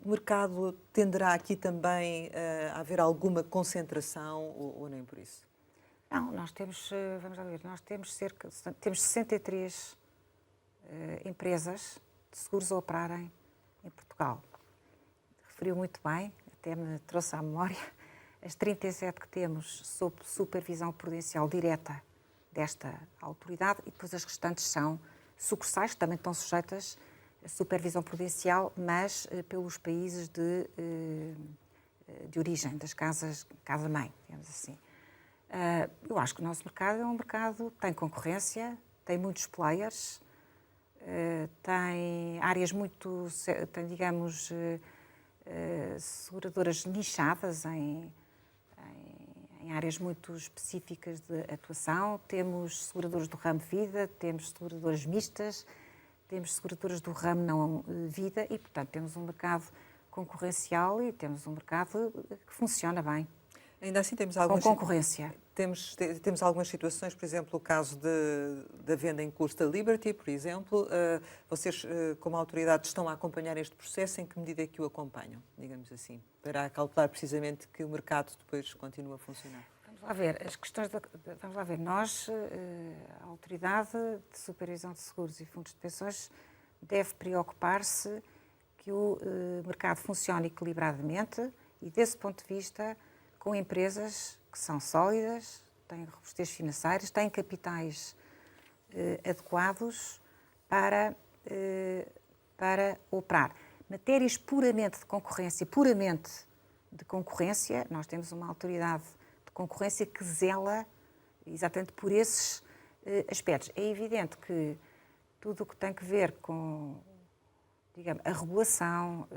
O mercado tenderá aqui também a haver alguma concentração ou nem por isso? Não, nós temos, vamos lá ver, temos 63 empresas de seguros a operarem em Portugal. Referiu muito bem, até me trouxe à memória, as 37 que temos sob supervisão prudencial direta desta autoridade e depois as restantes são sucursais, que também estão sujeitas a supervisão prudencial, mas pelos países de origem, das casa-mãe, digamos assim. Eu acho que o nosso mercado é um mercado que tem concorrência, tem muitos players, tem áreas tem, digamos, seguradoras nichadas em áreas muito específicas de atuação. Temos seguradoras do ramo vida, temos seguradoras mistas, temos seguradoras do ramo não vida e, portanto, temos um mercado concorrencial e temos um mercado que funciona bem. Ainda assim temos com concorrência. Temos algumas situações, por exemplo, o caso da venda em curso da Liberty, por exemplo. Vocês, como autoridade, estão a acompanhar este processo, em que medida é que o acompanham, digamos assim, para calcular precisamente que o mercado depois continua a funcionar? Vamos lá ver, vamos lá ver, nós, a Autoridade de Supervisão de Seguros e Fundos de Pensões, deve preocupar-se que o mercado funcione equilibradamente e, desse ponto de vista, com empresas que são sólidas, têm robustez financeiras, têm capitais adequados para operar. Matérias puramente de concorrência, nós temos uma autoridade de concorrência que zela exatamente por esses aspectos. É evidente que tudo o que tem que ver com, digamos, a regulação,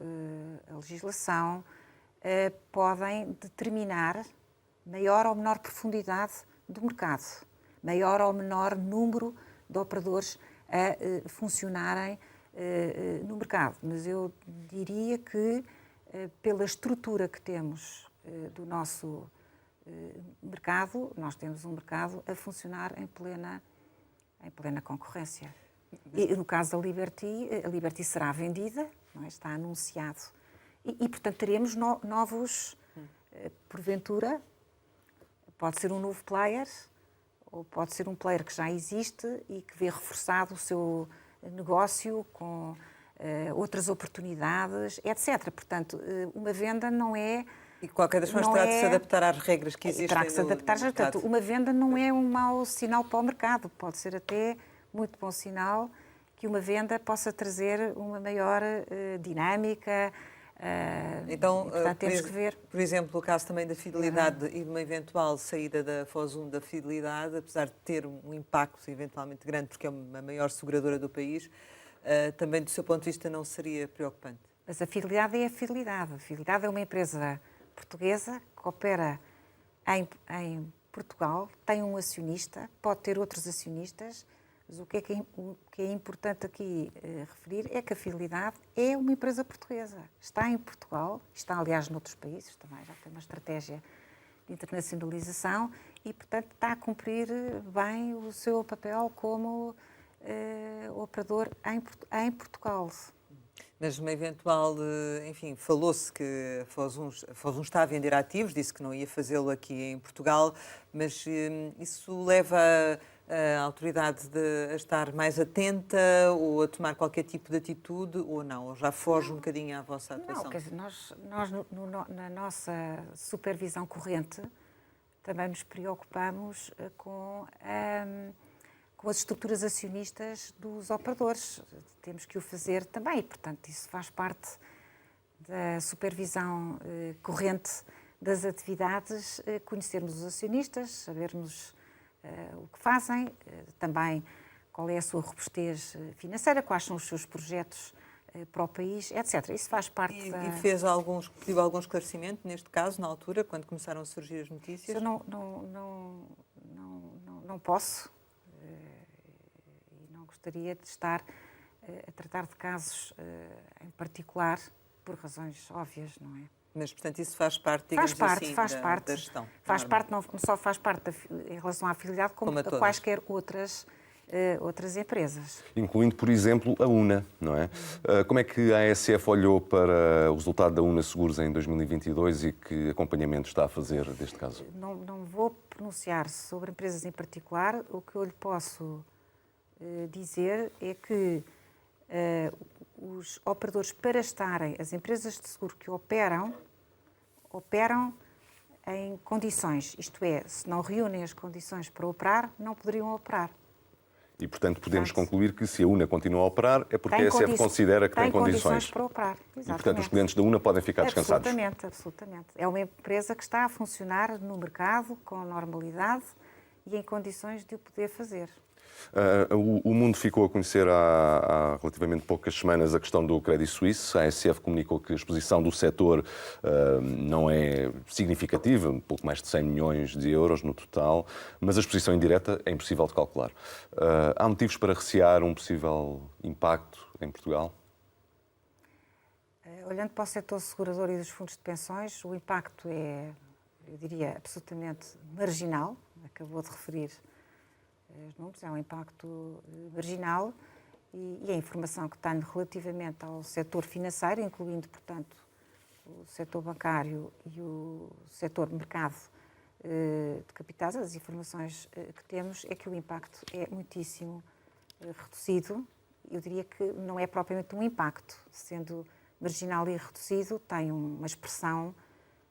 a legislação, podem determinar maior ou menor profundidade do mercado, maior ou menor número de operadores a funcionarem no mercado. Mas eu diria que, pela estrutura que temos do nosso mercado, nós temos um mercado a funcionar em plena concorrência. E no caso da Liberty, a Liberty será vendida, não é? Está anunciado. E, portanto, teremos novos, porventura, pode ser um novo player, ou pode ser um player que já existe e que vê reforçado o seu negócio com outras oportunidades, etc. Portanto, uma venda não é... E de qualquer das formas terá de se adaptar às regras que existem terá que se adaptar. Portanto, uma venda não é um mau sinal para o mercado. Pode ser até muito bom sinal que uma venda possa trazer uma maior dinâmica. Então, portanto, temos que ver. Por exemplo, o caso também da Fidelidade e de uma eventual saída da Fosun da Fidelidade, apesar de ter um impacto eventualmente grande, porque é a maior seguradora do país, também do seu ponto de vista não seria preocupante? Mas a Fidelidade é a Fidelidade. A Fidelidade é uma empresa portuguesa que opera em Portugal, tem um acionista, pode ter outros acionistas, mas o que é importante aqui referir é que a Fidelidade é uma empresa portuguesa. Está em Portugal, está aliás noutros países também, já tem uma estratégia de internacionalização e, portanto, está a cumprir bem o seu papel como operador em Portugal. Mas uma eventual, enfim, falou-se que a Fosun está a vender ativos, disse que não ia fazê-lo aqui em Portugal, mas isso leva a autoridade a estar mais atenta ou a tomar qualquer tipo de atitude ou não? Ou já foge um bocadinho à vossa atuação? Não, quer dizer, nós na nossa supervisão corrente também nos preocupamos com as estruturas acionistas dos operadores. Temos que o fazer também, portanto, isso faz parte da supervisão corrente das atividades, conhecermos os acionistas, sabermos o que fazem, também qual é a sua robustez financeira, quais são os seus projetos para o país, etc. Isso faz parte e pediu algum esclarecimento, neste caso, na altura, quando começaram a surgir as notícias? Eu não posso. Gostaria de estar a tratar de casos em particular por razões óbvias, não é? Mas, portanto, isso faz parte, digamos assim, da gestão? Faz parte, não só faz parte em relação à Fidelidade, como a quaisquer outras empresas. Incluindo, por exemplo, a UNA, não é? Como é que a ASF olhou para o resultado da UNA Seguros em 2022 e que acompanhamento está a fazer deste caso? Não vou pronunciar sobre empresas em particular. O que eu lhe posso dizer é que os operadores, para estarem, as empresas de seguro que operam em condições, isto é, se não reúnem as condições para operar, não poderiam operar. E, portanto, podemos concluir que se a UNA continua a operar é porque a ASF considera que tem condições para operar. Exatamente. E, portanto, os clientes da UNA podem ficar descansados. Absolutamente. É uma empresa que está a funcionar no mercado com normalidade e em condições de o poder fazer. O mundo ficou a conhecer há relativamente poucas semanas a questão do Credit Suisse. A ASF comunicou que a exposição do setor não é significativa, um pouco mais de 100 milhões de euros no total, mas a exposição indireta é impossível de calcular. Há motivos para recear um possível impacto em Portugal? Olhando para o setor segurador e dos fundos de pensões, o impacto é, eu diria, absolutamente marginal. Acabou de referir os números, é um impacto marginal e a informação que tenho relativamente ao setor financeiro, incluindo, portanto, o setor bancário e o setor mercado de capitais, as informações que temos é que o impacto é muitíssimo reduzido. Eu diria que não é propriamente um impacto, sendo marginal e reduzido, tem uma expressão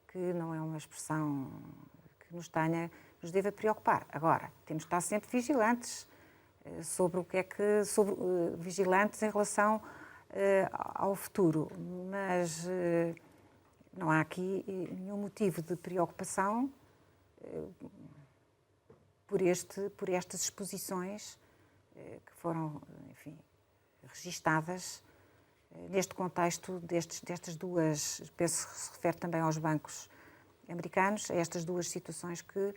que não é uma expressão que nos deva preocupar. Agora, temos de estar sempre vigilantes sobre vigilantes em relação ao futuro, mas não há aqui nenhum motivo de preocupação por estas exposições que foram, enfim, registadas neste contexto destas duas, penso que se refere também aos bancos americanos, a estas duas situações que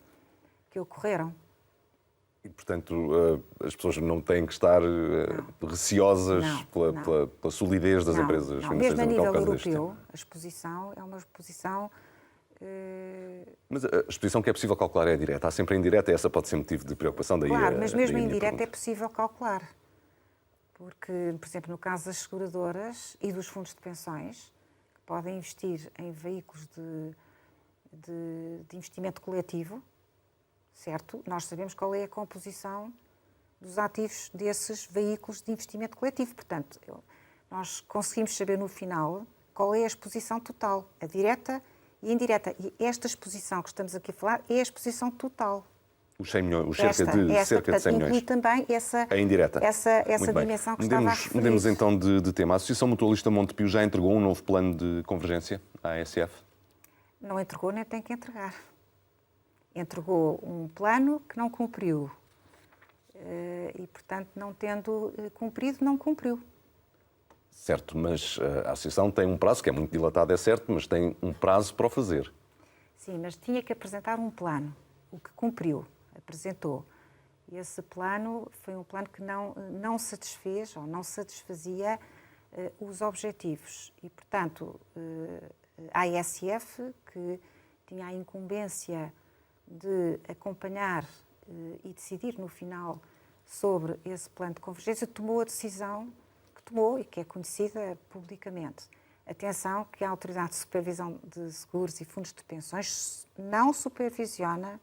ocorreram. E, portanto, as pessoas não têm que estar receosas pela solidez das empresas financeiras. Mesmo a nível europeu, europeu, a exposição é uma exposição... Mas a exposição que é possível calcular é direta. Há sempre a indireta e essa pode ser motivo de preocupação. Claro, mas mesmo a indireta é possível calcular. Porque, por exemplo, no caso das seguradoras e dos fundos de pensões, que podem investir em veículos de investimento coletivo, certo? Nós sabemos qual é a composição dos ativos desses veículos de investimento coletivo. Portanto, nós conseguimos saber no final qual é a exposição total, a direta e a indireta. E esta exposição que estamos aqui a falar é a exposição total. Os 100 milhões, cerca de 100 milhões. Inclui também essa indireta. Essa dimensão que estava a referir. Mudemos então de tema. A Associação Mutualista Montepio já entregou um novo plano de convergência à ASF? Não entregou, nem tem que entregar. Entregou um plano que não cumpriu. E, portanto, não tendo cumprido, não cumpriu. Certo, mas a Associação tem um prazo, que é muito dilatado, é certo, mas tem um prazo para o fazer. Sim, mas tinha que apresentar um plano, o que cumpriu, apresentou. E esse plano foi um plano que não satisfez ou não satisfazia os objetivos. E, portanto, a ASF, que tinha a incumbência de acompanhar e decidir no final sobre esse plano de convergência, tomou a decisão que tomou e que é conhecida publicamente. Atenção que a Autoridade de Supervisão de Seguros e Fundos de Pensões não supervisiona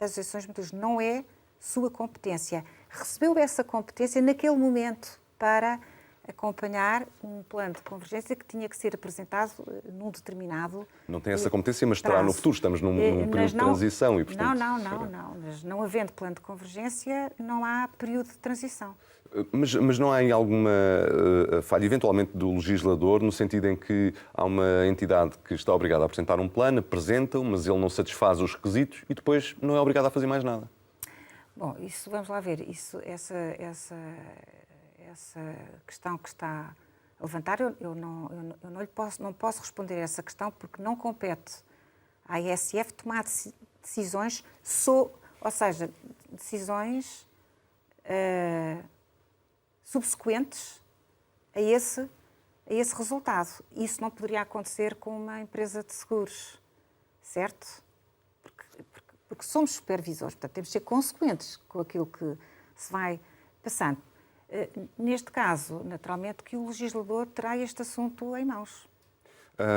as associações mutuais, não é sua competência. Recebeu essa competência naquele momento para acompanhar um plano de convergência que tinha que ser apresentado num determinado Não tem essa competência, mas terá no futuro. Estamos num período de transição e, portanto... Não. Mas não havendo plano de convergência, não há período de transição. Mas não há aí alguma falha, eventualmente, do legislador, no sentido em que há uma entidade que está obrigada a apresentar um plano, apresenta-o, mas ele não satisfaz os requisitos e depois não é obrigado a fazer mais nada? Bom, isso vamos lá ver. Essa questão que está a levantar, eu não posso responder a essa questão porque não compete à ASF tomar decisões, ou seja, decisões subsequentes a esse resultado. Isso não poderia acontecer com uma empresa de seguros, certo? Porque somos supervisores, portanto, temos de ser consequentes com aquilo que se vai passando. Neste caso, naturalmente, que o legislador terá este assunto em mãos.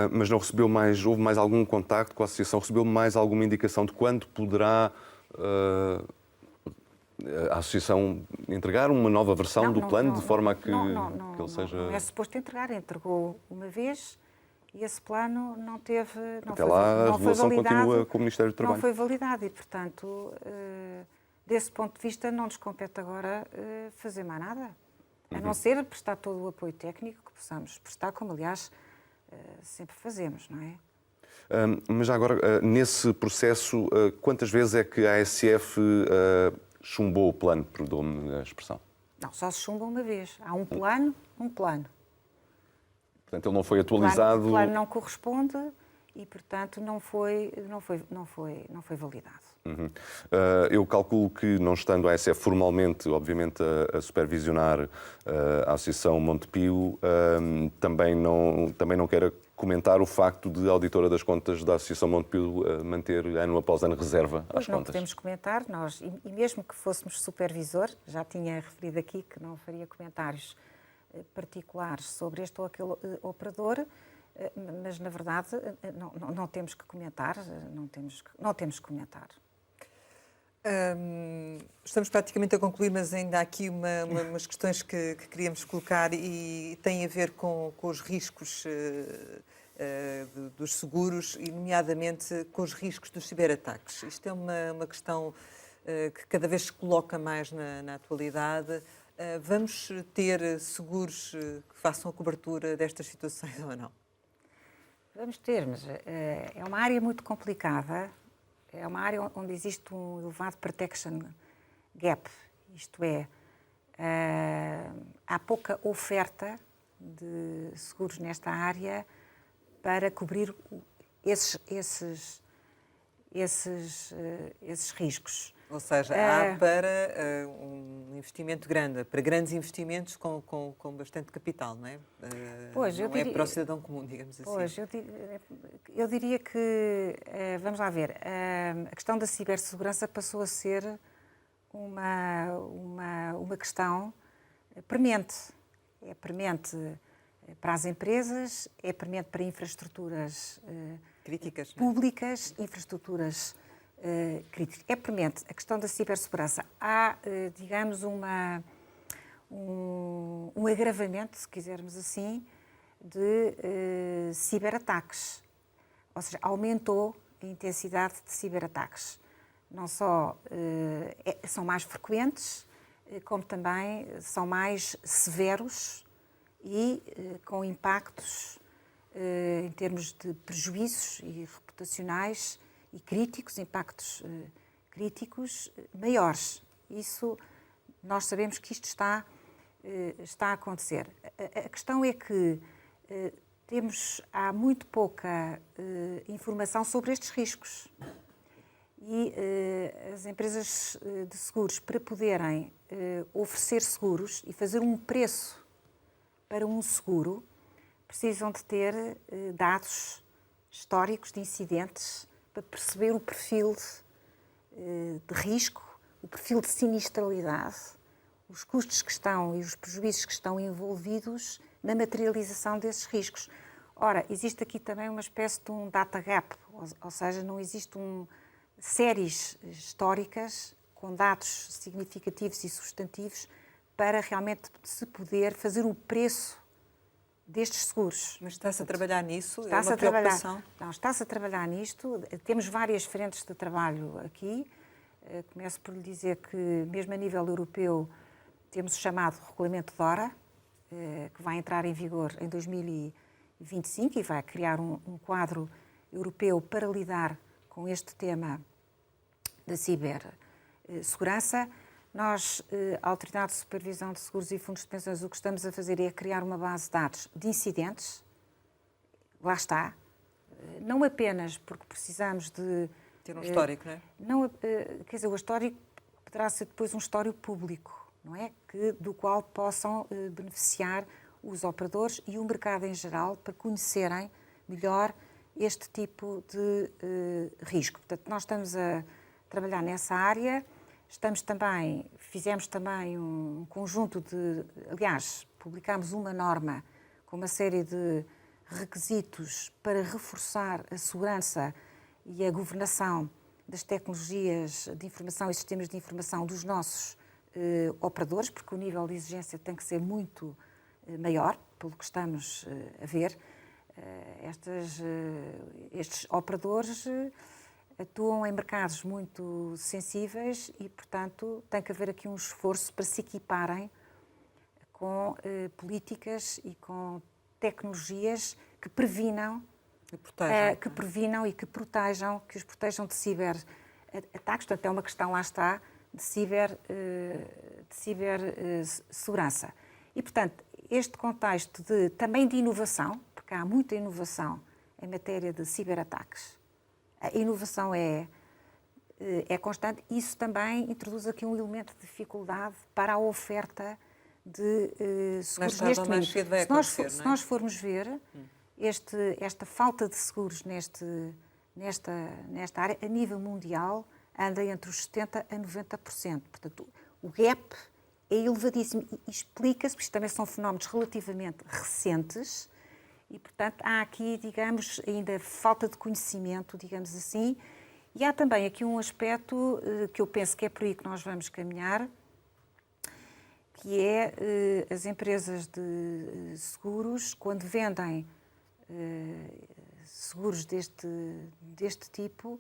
Mas não recebeu houve mais algum contacto com a Associação? Recebeu mais alguma indicação de quando poderá a Associação entregar uma nova versão do plano, de forma a que ele seja... Não é suposto entregar, entregou uma vez e esse plano não teve... Até lá a regulação continua com o Ministério do Trabalho. Não foi validado e, portanto, desse ponto de vista, não nos compete agora fazer mais nada, a não ser prestar todo o apoio técnico que possamos prestar, como, aliás, sempre fazemos, não é? Mas já agora, nesse processo, quantas vezes é que a ASF chumbou o plano, perdoa-me a expressão? Não, só se chumba uma vez. Há um plano. Portanto, ele não foi atualizado... O plano não corresponde e, portanto, não foi validado. Eu calculo que, não estando a ASF formalmente, obviamente, a supervisionar a Associação Montepio, também não quero comentar o facto de a auditora das contas da Associação Montepio manter ano após ano reserva às contas. Não podemos comentar, nós, e mesmo que fôssemos supervisor, já tinha referido aqui que não faria comentários particulares sobre este ou aquele operador, mas, na verdade, não temos que comentar, não temos que comentar. Estamos praticamente a concluir, mas ainda há aqui umas questões que queríamos colocar e têm a ver com os riscos dos seguros e, nomeadamente, com os riscos dos ciberataques. Isto é uma questão que cada vez se coloca mais na atualidade. Vamos ter seguros que façam a cobertura destas situações ou não? Vamos ter, mas é uma área muito complicada. É uma área onde existe um elevado protection gap, isto é, há pouca oferta de seguros nesta área para cobrir esses riscos. Ou seja, há para um investimento grande, para grandes investimentos com bastante capital, não é? Pois, não é para o cidadão comum, digamos assim. Pois, eu diria que, vamos lá ver, a questão da cibersegurança passou a ser uma questão premente. É premente para as empresas, é premente para infraestruturas críticas, públicas, infraestruturas críticas. É premente a questão da cibersegurança. Há, digamos, um agravamento, se quisermos assim, de ciberataques. Ou seja, aumentou a intensidade de ciberataques. Não só são mais frequentes, como também são mais severos e com impactos em termos de prejuízos e reputacionais e críticos, impactos críticos maiores. Isso, nós sabemos que isto está a acontecer. A questão é que há muito pouca informação sobre estes riscos. E as empresas de seguros, para poderem oferecer seguros e fazer um preço para um seguro, precisam de ter dados históricos de incidentes para perceber o perfil de risco, o perfil de sinistralidade, os custos que estão e os prejuízos que estão envolvidos na materialização desses riscos. Ora, existe aqui também uma espécie de um data gap, ou seja, não existe séries históricas com dados significativos e substantivos para realmente se poder fazer o preço destes seguros. Mas está-se a trabalhar nisso? Está-se é uma preocupação? Está-se a trabalhar nisto. Temos várias frentes de trabalho aqui. Começo por lhe dizer que, mesmo a nível europeu, temos o chamado Regulamento DORA, que vai entrar em vigor em 2025 e vai criar um quadro europeu para lidar com este tema da cibersegurança. Nós, a Autoridade de Supervisão de Seguros e Fundos de Pensões, o que estamos a fazer é criar uma base de dados de incidentes. Lá está. Não apenas porque precisamos de... ter um histórico, não é? Quer dizer, o histórico poderá ser depois um histórico público, não é? Do qual possam beneficiar os operadores e o mercado em geral para conhecerem melhor este tipo de risco. Portanto, nós estamos a trabalhar nessa área. Fizemos também um conjunto aliás, publicámos uma norma com uma série de requisitos para reforçar a segurança e a governação das tecnologias de informação e sistemas de informação dos nossos operadores, porque o nível de exigência tem que ser muito maior, pelo que estamos a ver. Estes operadores atuam em mercados muito sensíveis e, portanto, tem que haver aqui um esforço para se equiparem com políticas e com tecnologias que previnam e que os protejam de ciberataques. Portanto, é uma questão, lá está, de cibersegurança. E, portanto, este contexto também de inovação, porque há muita inovação em matéria de ciberataques. A inovação é constante. Isso também introduz aqui um elemento de dificuldade para a oferta de seguros neste momento. Se nós formos ver, esta falta de seguros nesta área, a nível mundial, anda entre os 70% a 90%. Portanto, o gap é elevadíssimo e explica-se, porque isto também são fenómenos relativamente recentes, e, portanto, há aqui, digamos, ainda falta de conhecimento, digamos assim, e há também aqui um aspecto que eu penso que é por aí que nós vamos caminhar, que é as empresas de seguros, quando vendem seguros deste tipo,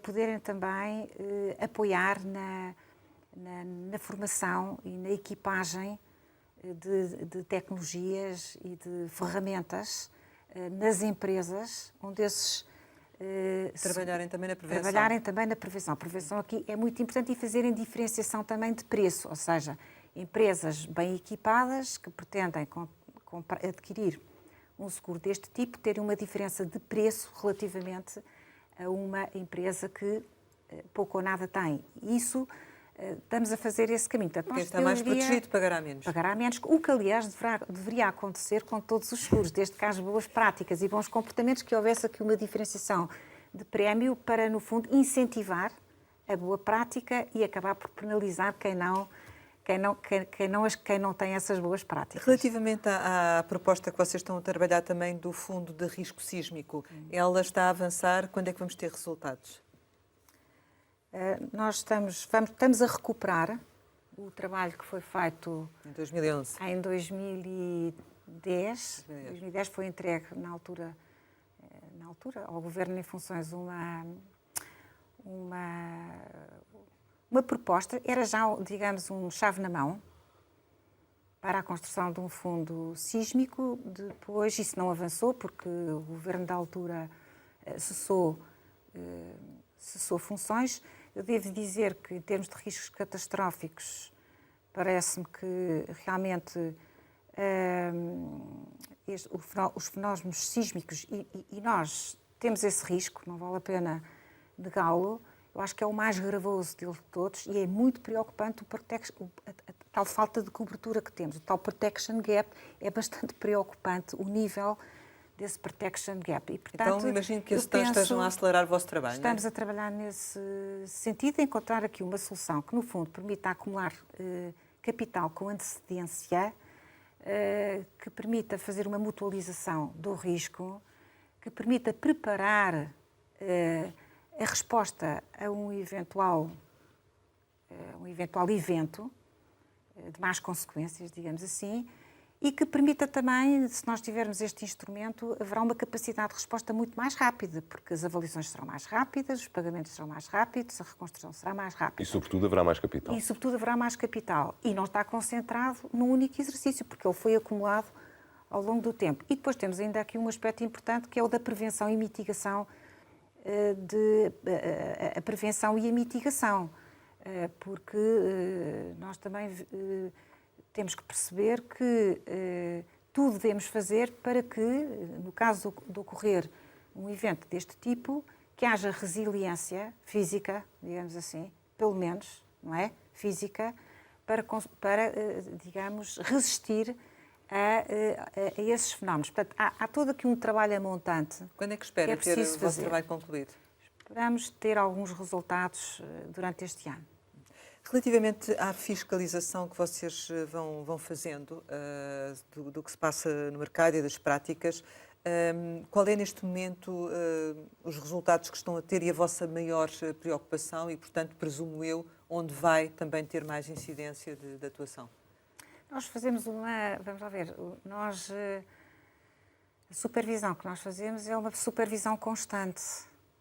poderem também apoiar na formação e na equipagem de tecnologias e de ferramentas nas empresas, onde esses trabalharem também na prevenção. A prevenção aqui é muito importante, e fazerem diferenciação também de preço, ou seja, empresas bem equipadas que pretendem adquirir um seguro deste tipo, terem uma diferença de preço relativamente a uma empresa que pouco ou nada tem. Isso, estamos a fazer esse caminho. Portanto, quem está mais protegido pagará menos. Pagará menos, o que, aliás, deveria acontecer com todos os seguros, desde que haja boas práticas e bons comportamentos, que houvesse aqui uma diferenciação de prémio para, no fundo, incentivar a boa prática e acabar por penalizar quem não tem essas boas práticas. Relativamente à proposta que vocês estão a trabalhar também do Fundo de Risco Sísmico, ela está a avançar, quando é que vamos ter resultados? Nós estamos a recuperar o trabalho que foi feito Em 2011. em 2010. 2010 foi entregue na altura ao Governo em funções uma proposta, era já, digamos, um chave na mão para a construção de um fundo sísmico. Depois isso não avançou porque o Governo da altura cessou funções. Eu devo dizer que, em termos de riscos catastróficos, parece-me que realmente os fenómenos sísmicos, e nós temos esse risco, não vale a pena negá-lo, eu acho que é o mais gravoso de todos e é muito preocupante a tal falta de cobertura que temos. O tal protection gap é bastante preocupante, o nível desse protection gap. E, portanto, então, imagino que estejam a acelerar o vosso trabalho. Estamos a trabalhar nesse sentido, encontrar aqui uma solução que, no fundo, permita acumular capital com antecedência, que permita fazer uma mutualização do risco, que permita preparar a resposta a um eventual evento de más consequências, digamos assim, e que permita também, se nós tivermos este instrumento, haverá uma capacidade de resposta muito mais rápida, porque as avaliações serão mais rápidas, os pagamentos serão mais rápidos, a reconstrução será mais rápida. E, sobretudo, haverá mais capital. E não está concentrado num único exercício, porque ele foi acumulado ao longo do tempo. E depois temos ainda aqui um aspecto importante, que é o da prevenção e mitigação, a prevenção e a mitigação, porque nós também temos que perceber que tudo devemos fazer para que, no caso de ocorrer um evento deste tipo, que haja resiliência física, digamos assim, pelo menos, não é? Física, para digamos, resistir a esses fenómenos. Portanto, há todo aqui um trabalho a montante. Quando é que espera ter o vosso trabalho concluído? Esperamos ter alguns resultados durante este ano. Relativamente à fiscalização que vocês vão fazendo do que se passa no mercado e das práticas, qual é neste momento os resultados que estão a ter e a vossa maior preocupação e, portanto, presumo eu, onde vai também ter mais incidência de atuação? Nós fazemos vamos lá ver, a supervisão que nós fazemos é uma supervisão constante.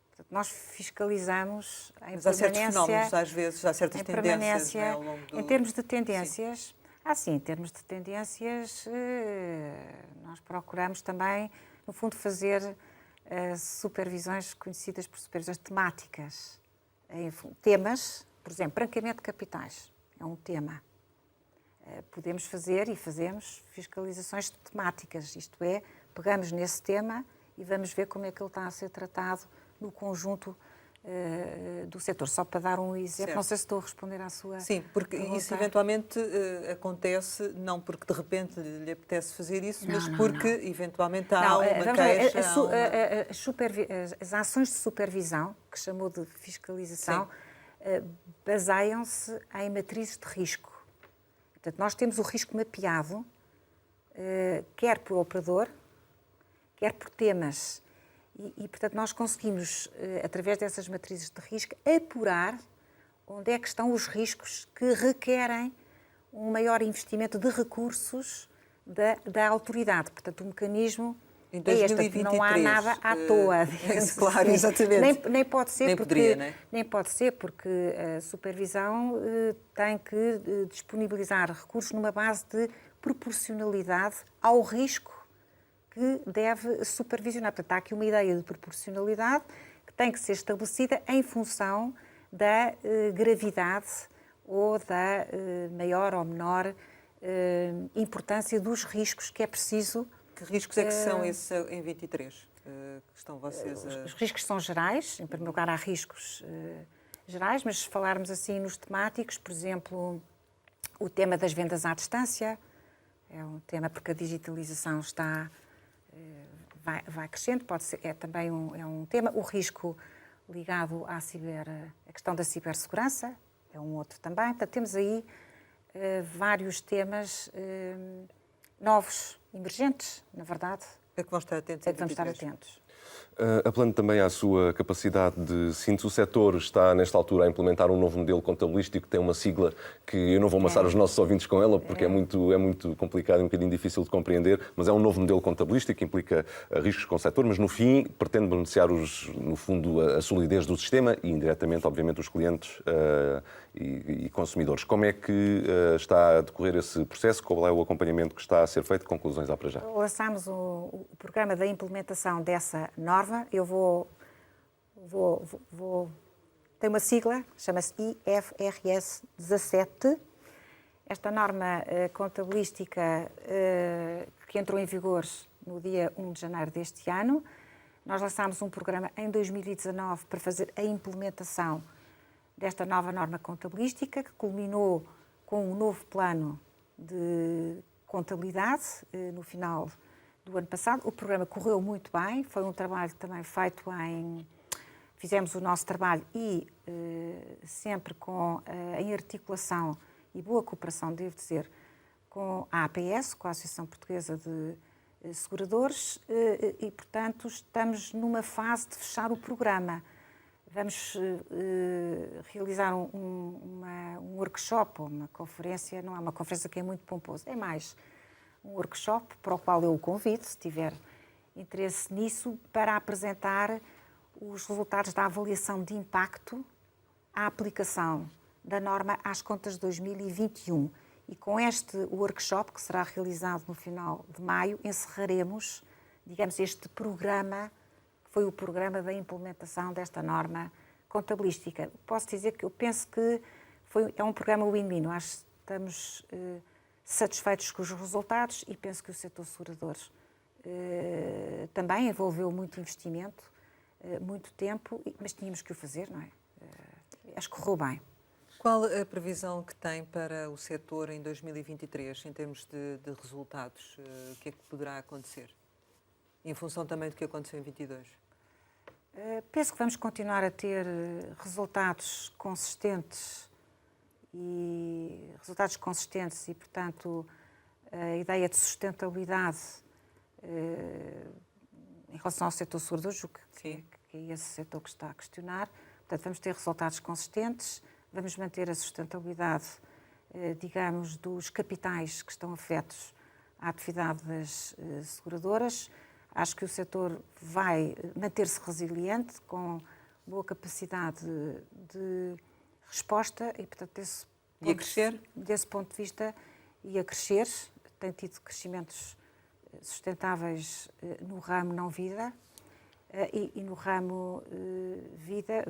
Portanto, nós fiscalizamos em permanência. Há certos fenómenos, às vezes, há certas tendências, não é, ao longo do... Em termos de tendências, em termos de tendências, nós procuramos também, no fundo, fazer supervisões conhecidas por supervisões temáticas. Em temas, por exemplo, branqueamento de capitais é um tema. Podemos fazer e fazemos fiscalizações temáticas, isto é, pegamos nesse tema e vamos ver como é que ele está a ser tratado no conjunto do setor. Só para dar um exemplo, certo. Não sei se estou a responder à sua Sim, porque pergunta. Isso eventualmente acontece, não porque de repente lhe apetece fazer isso, mas porque eventualmente há uma queixa. As ações de supervisão, que chamou de fiscalização, baseiam-se em matrizes de risco. Portanto, nós temos o risco mapeado, quer por operador, quer por temas. E, portanto, nós conseguimos, através dessas matrizes de risco, apurar onde é que estão os riscos que requerem um maior investimento de recursos da autoridade. Portanto, o mecanismo em 2023, é este, não há nada à toa. Claro, exatamente. Nem pode ser, nem pode ser porque a supervisão tem que disponibilizar recursos numa base de proporcionalidade ao risco que deve supervisionar. Portanto, há aqui uma ideia de proporcionalidade que tem que ser estabelecida em função da gravidade ou da maior ou menor importância dos riscos que é preciso. Que riscos é que são esses em 23? Que estão vocês a... Os riscos são gerais, em primeiro lugar há riscos gerais, mas se falarmos assim nos temáticos, por exemplo, o tema das vendas à distância, é um tema porque a digitalização vai crescendo, pode ser, é também um tema. O risco ligado à a questão da cibersegurança é um outro também. Portanto, temos aí vários temas novos, emergentes, na verdade. É que vão estar atentos. É que vamos estar atentos. Apelando também à sua capacidade de síntese, o setor está, nesta altura, a implementar um novo modelo contabilístico que tem uma sigla que eu não vou amassar os nossos ouvintes com ela, porque é muito complicado e um bocadinho difícil de compreender, mas é um novo modelo contabilístico que implica riscos com o setor, mas no fim pretende beneficiar, no fundo, a solidez do sistema e, indiretamente, obviamente, os clientes e consumidores. Como é que está a decorrer esse processo? Qual é o acompanhamento que está a ser feito? Conclusões há para já. Lançámos o programa da implementação dessa norma. Eu tem uma sigla, chama-se IFRS 17. Esta norma contabilística que entrou em vigor no dia 1 de janeiro deste ano. Nós lançámos um programa em 2019 para fazer a implementação desta nova norma contabilística, que culminou com um novo plano de contabilidade no final do ano passado. O programa correu muito bem, foi um trabalho também feito Fizemos o nosso trabalho e sempre em articulação e boa cooperação, devo dizer, com a APS, com a Associação Portuguesa de Seguradores, e, portanto, estamos numa fase de fechar o programa. Vamos realizar um workshop, uma conferência, não é uma conferência que é muito pomposa, é mais um workshop para o qual eu o convido, se tiver interesse nisso, para apresentar os resultados da avaliação de impacto à aplicação da norma às contas de 2021. E com este workshop, que será realizado no final de maio, encerraremos, digamos, este programa, que foi o programa da implementação desta norma contabilística. Posso dizer que eu penso que é um programa win-win. Acho que estamos satisfeitos com os resultados e penso que o setor segurador também envolveu muito investimento, muito tempo, mas tínhamos que o fazer, não é? Acho que correu bem. Qual a previsão que tem para o setor em 2023, em termos de resultados? O que é que poderá acontecer? Em função também do que aconteceu em 22? Penso que vamos continuar a ter resultados consistentes e, portanto, a ideia de sustentabilidade em relação ao setor segurador, julgo que é esse setor que está a questionar. Portanto, vamos ter resultados consistentes, vamos manter a sustentabilidade, digamos, dos capitais que estão afetos à atividade das seguradoras. Acho que o setor vai manter-se resiliente, com boa capacidade de resposta e, portanto, desse ponto de vista, e a crescer. Tem tido crescimentos sustentáveis no ramo não-vida e no ramo vida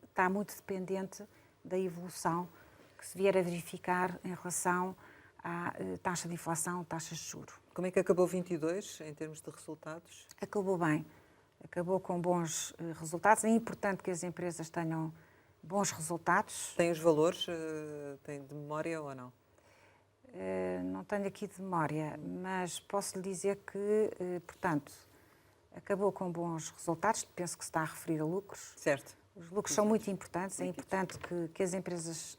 está muito dependente da evolução que se vier a verificar em relação à taxa de inflação, taxas de juros. Como é que acabou 22 em termos de resultados? Acabou bem. Acabou com bons resultados. É importante que as empresas tenham bons resultados. Tem os valores? Tem de memória ou não? Não tenho aqui de memória, mas posso lhe dizer que, portanto, acabou com bons resultados. Penso que se está a referir a lucros. Certo. Os lucros são muito importantes. É importante que as empresas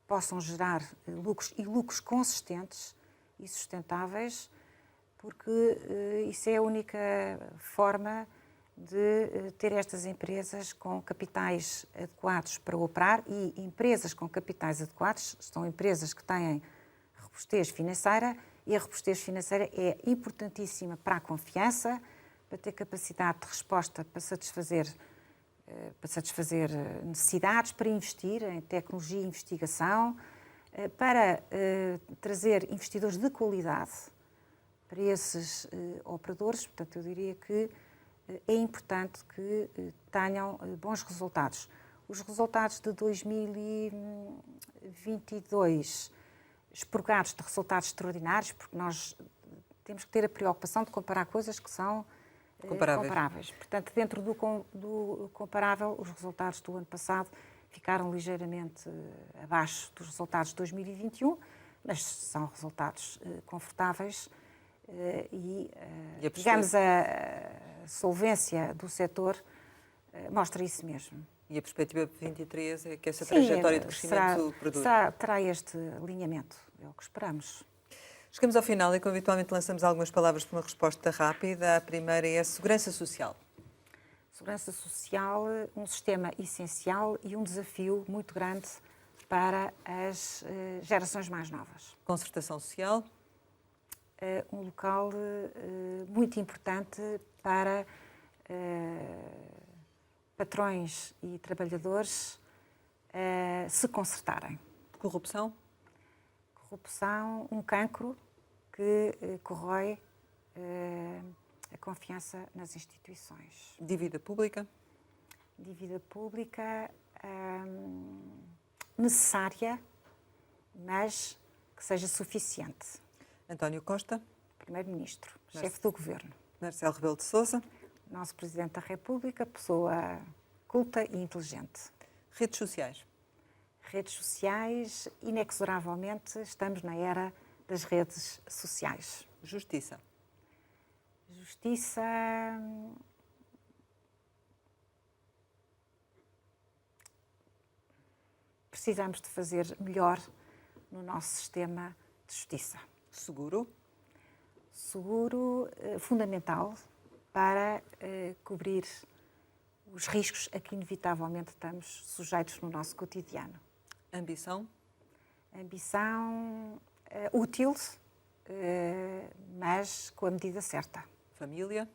possam gerar lucros e lucros consistentes e sustentáveis, porque isso é a única forma de ter estas empresas com capitais adequados para operar, e empresas com capitais adequados são empresas que têm robustez financeira, e a robustez financeira é importantíssima para a confiança, para ter capacidade de resposta para satisfazer necessidades, para investir em tecnologia e investigação, para trazer investidores de qualidade para esses operadores. Portanto, eu diria que é importante que tenham bons resultados. Os resultados de 2022 expurgados de resultados extraordinários, porque nós temos que ter a preocupação de comparar coisas que são comparáveis. Portanto, dentro do comparável, os resultados do ano passado ficaram ligeiramente abaixo dos resultados de 2021, mas são resultados confortáveis e digamos, a solvência do setor mostra isso mesmo. E a perspectiva de 23 é que essa trajetória de crescimento perdura? Terá este alinhamento, é o que esperamos. Chegamos ao final e, como habitualmente, lançamos algumas palavras para uma resposta rápida. A primeira é a segurança social. Segurança social, um sistema essencial e um desafio muito grande para as gerações mais novas. Concertação social. Um local muito importante para patrões e trabalhadores se concertarem. Corrupção. Corrupção, um cancro que corrói a confiança nas instituições. Dívida pública. Dívida pública necessária, mas que seja suficiente. António Costa. Primeiro-Ministro, chefe do Governo. Marcelo Rebelo de Sousa. Nosso Presidente da República, pessoa culta e inteligente. Redes sociais. Redes sociais, inexoravelmente, estamos na era das redes sociais. Justiça. Justiça. Precisamos de fazer melhor no nosso sistema de justiça. Seguro. Seguro, fundamental para cobrir os riscos a que inevitavelmente estamos sujeitos no nosso cotidiano. Ambição. Ambição útil, mas com a medida certa. Família.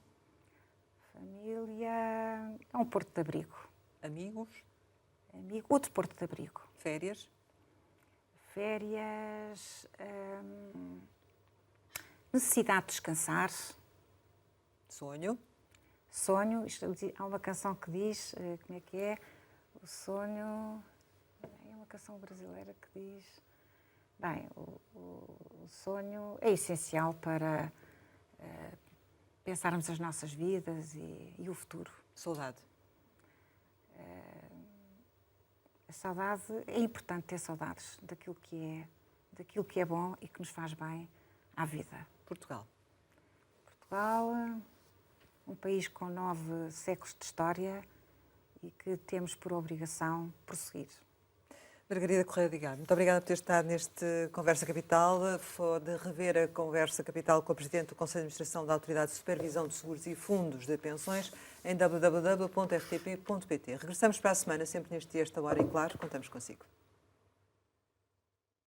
Família é um porto de abrigo. Amigos. Outro porto de abrigo. Férias. Férias. Necessidade de descansar. Sonho. Sonho. Há uma canção que diz, como é que é? O sonho. É uma canção brasileira que diz. Bem, o sonho é essencial para pensarmos as nossas vidas e o futuro. Saudade. A saudade, é importante ter saudades daquilo que é bom e que nos faz bem à vida. Portugal. Portugal, um país com 9 séculos de história e que temos por obrigação prosseguir. Margarida Correia de Aguiar, muito obrigada por ter estado neste Conversa Capital. Pode rever a Conversa Capital com a Presidente do Conselho de Administração da Autoridade de Supervisão de Seguros e Fundos de Pensões em www.rtp.pt. Regressamos para a semana, sempre neste dia, esta hora, e claro, contamos consigo.